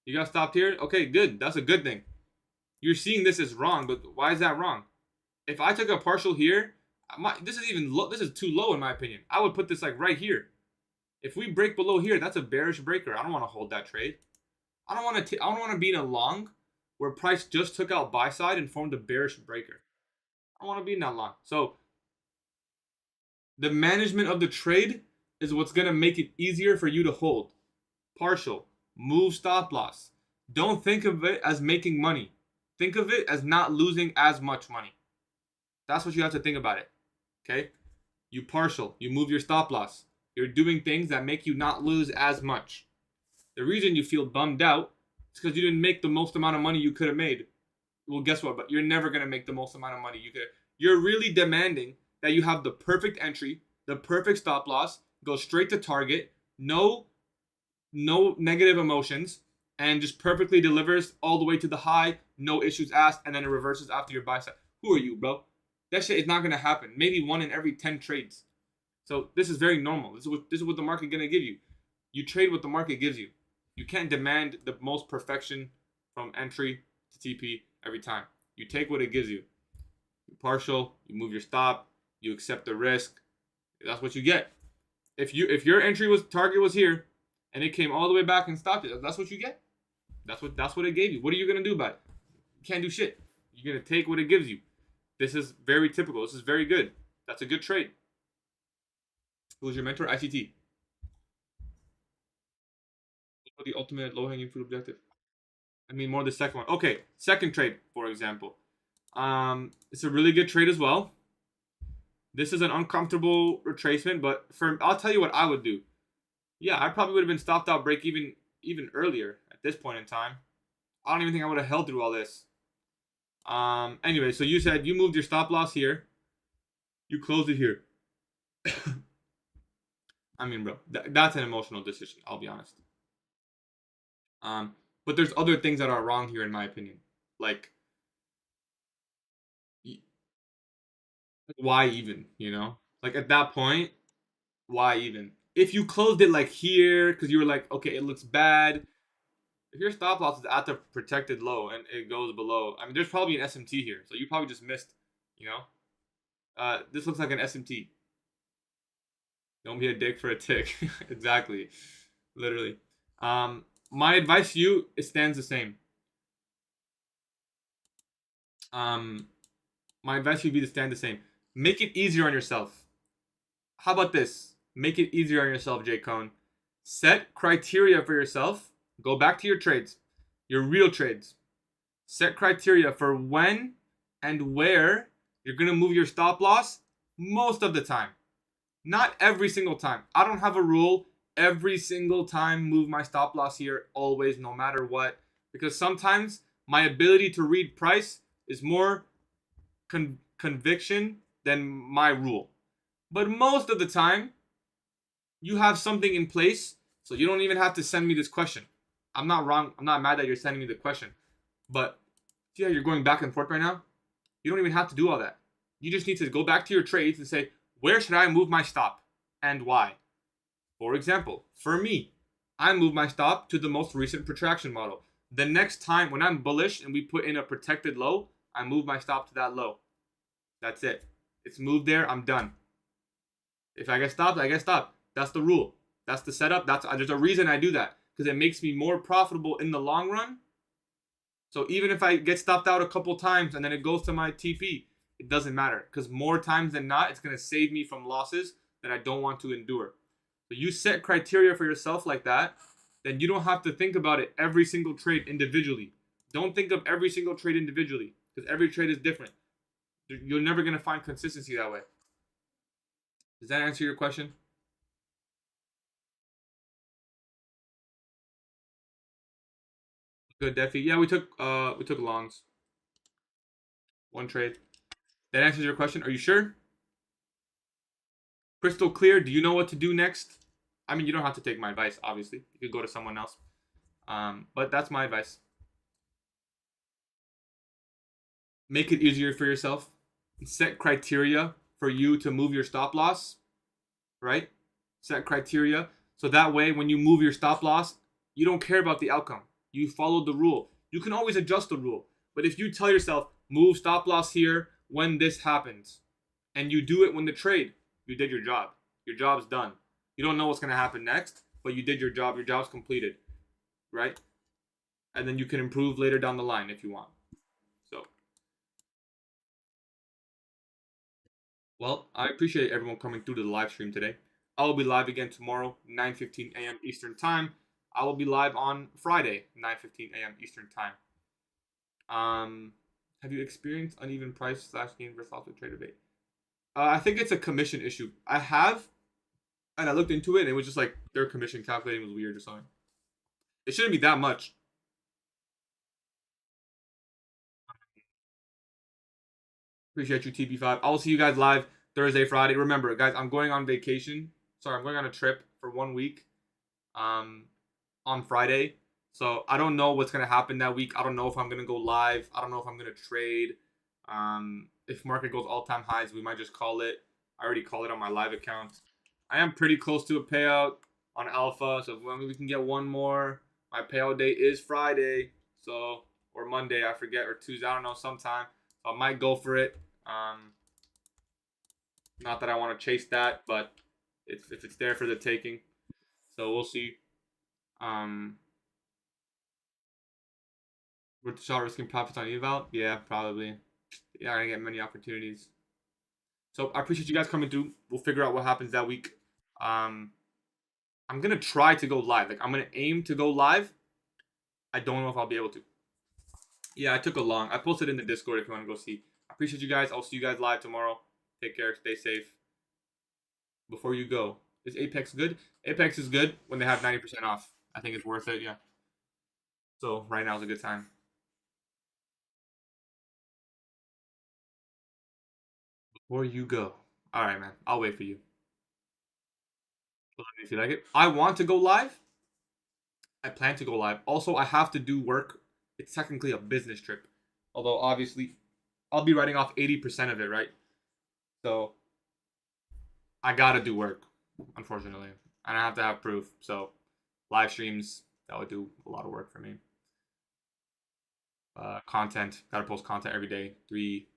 you got stopped here. Okay, good. That's a good thing. You're seeing this as wrong, but why is that wrong? If I took a partial here, this is too low in my opinion. I would put this like right here. If we break below here, that's a bearish breaker. I don't want to hold that trade. I don't want to be in a long where price just took out buy side and formed a bearish breaker. I don't want to be in that long. So the management of the trade is what's going to make it easier for you to hold. Partial, move stop loss. Don't think of it as making money. Think of it as not losing as much money. That's what you have to think about it. Okay? You partial, you move your stop loss. You're doing things that make you not lose as much. The reason you feel bummed out is because you didn't make the most amount of money you could have made. Well, guess what? But you're never going to make the most amount of money you could. You're really demanding that you have the perfect entry, the perfect stop loss, go straight to target, no negative emotions, and just perfectly delivers all the way to the high, no issues asked, and then it reverses after your buy side. Who are you, bro? That shit is not going to happen. Maybe 1 in every 10 trades. So this is very normal. This is what the market going to give you. You trade what the market gives you. You can't demand the most perfection from entry to TP every time. You take what it gives you. You partial, you move your stop, you accept the risk. That's what you get. If your target was here and it came all the way back and stopped it, that's what you get. That's what it gave you. What are you going to do about it? You can't do shit. You're going to take what it gives you. This is very typical. This is very good. That's a good trade. Who's your mentor? ICT. What the ultimate low-hanging fruit objective? More the second one. Okay, second trade, for example. It's a really good trade as well. This is an uncomfortable retracement, but I'll tell you what I would do. Yeah, I probably would have been stopped out break even earlier at this point in time. I don't even think I would have held through all this. Anyway, so you said you moved your stop loss here. You closed it here. Bro, that's an emotional decision, I'll be honest. But there's other things that are wrong here in my opinion. Like, why even, Like at that point, why even? If you closed it like here, because you were like, okay, it looks bad. If your stop loss is at the protected low and it goes below, there's probably an SMT here. So you probably just missed, this looks like an SMT. Don't be a dick for a tick. Exactly. Literally. My advice to you, it stands the same. My advice would be to stand the same. Make it easier on yourself. How about this? Make it easier on yourself, Jay Cohn. Set criteria for yourself. Go back to your trades, your real trades. Set criteria for when and where you're going to move your stop loss most of the time. Not every single time. I don't have a rule every single time move my stop loss here always, no matter what. Because sometimes my ability to read price is more conviction than my rule. But most of the time, you have something in place, so you don't even have to send me this question. I'm not wrong. I'm not mad that you're sending me the question. But see how you're going back and forth right now? You don't even have to do all that. You just need to go back to your trades and say, where should I move my stop and why? For example, for me, I move my stop to the most recent protraction model. The next time when I'm bullish and we put in a protected low, I move my stop to that low. That's it. It's moved there. I'm done. If I get stopped, I get stopped. That's the rule. That's the setup. There's a reason I do that. Because it makes me more profitable in the long run. So even if I get stopped out a couple times and then it goes to my TP, it doesn't matter. Because more times than not, it's going to save me from losses that I don't want to endure. So you set criteria for yourself like that, then you don't have to think about it every single trade individually. Don't think of every single trade individually because every trade is different. You're never going to find consistency that way. Does that answer your question? Good, Defi. Yeah, we took longs. One trade. That answers your question. Are you sure? Crystal clear. Do you know what to do next? I mean, you don't have to take my advice, obviously. You could go to someone else. But that's my advice. Make it easier for yourself. Set criteria for you to move your stop loss, right? Set criteria. So that way, when you move your stop loss, you don't care about the outcome. You followed the rule. You can always adjust the rule. But if you tell yourself, move stop loss here when this happens, and you do it when the trade, you did your job. Your job's done. You don't know what's going to happen next, but you did your job. Your job's completed, right? And then you can improve later down the line if you want. So, well, I appreciate everyone coming through to the live stream today. I will be live again tomorrow, 9:15 a.m. Eastern Time. I will be live on Friday, 9:15 a.m. Eastern Time. Have you experienced uneven price / gain versus loss with trader bait? I think it's a commission issue. I have, and I looked into it, and it was just like their commission calculating was weird or something. It shouldn't be that much. Appreciate you, TP5. I will see you guys live Thursday, Friday. Remember, guys, I'm going on vacation. Sorry, I'm going on a trip for 1 week. On Friday. So I don't know what's gonna happen that week. I don't know if I'm gonna go live. I don't know if I'm gonna trade. If market goes all-time highs, we might just call it. I already call it on my live account. I am pretty close to a payout on Alpha, so when we can get one more. My payout date is Friday, so or Monday, I forget, or Tuesday, I don't know, sometime. So I might go for it. Not that I want to chase that, but if it's there for the taking, so we'll see. With the shot risking profits on eval? Yeah, probably. Yeah, I'm gonna get many opportunities. So I appreciate you guys coming through. We'll figure out what happens that week. I'm gonna try to go live. Like I'm gonna aim to go live. I don't know if I'll be able to. Yeah, I took a long. I posted in the Discord if you want to go see. I appreciate you guys. I'll see you guys live tomorrow. Take care. Stay safe. Before you go, is Apex good? Apex is good when they have 90% off. I think it's worth it. Yeah. So right now is a good time. Before you go. All right, man. I'll wait for you. Let me if you like it. I want to go live. I plan to go live. Also, I have to do work. It's technically a business trip. Although, obviously, I'll be writing off 80% of it, right? So, I gotta do work, unfortunately. And I have to have proof. So, live streams, that would do a lot of work for me. Content, gotta post content every day. Three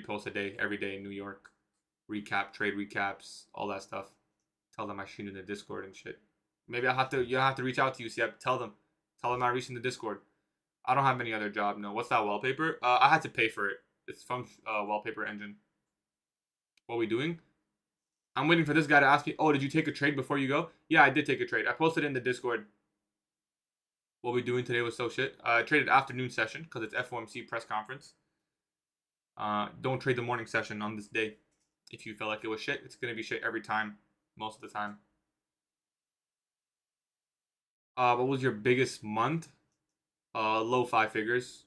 posts a day, every day in New York. Recap, trade recaps, all that stuff. Tell them I streamed in the Discord and shit. Maybe you'll have to reach out to you. See, tell them I reached in the Discord. I don't have any other job. No, what's that wallpaper? I had to pay for it. It's from Wallpaper Engine. What are we doing? I'm waiting for this guy to ask me. Oh, did you take a trade before you go? Yeah, I did take a trade. I posted in the Discord. What we doing today was so shit. I traded afternoon session because it's FOMC press conference. Don't trade the morning session on this day. If you felt like it was shit, it's gonna be shit every time, most of the time. What was your biggest month? Low 5 figures.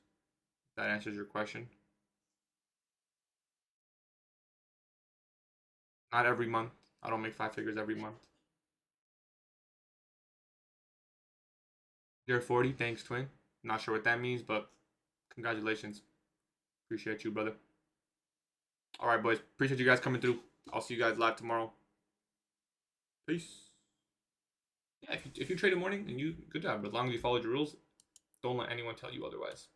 That answers your question. Not every month. I don't make 5 figures every month. You're 40. Thanks, twin. Not sure what that means, but congratulations. Appreciate you, brother. All right, boys. Appreciate you guys coming through. I'll see you guys live tomorrow. Peace. Yeah, if you trade in the morning and good job. But as long as you followed your rules, don't let anyone tell you otherwise.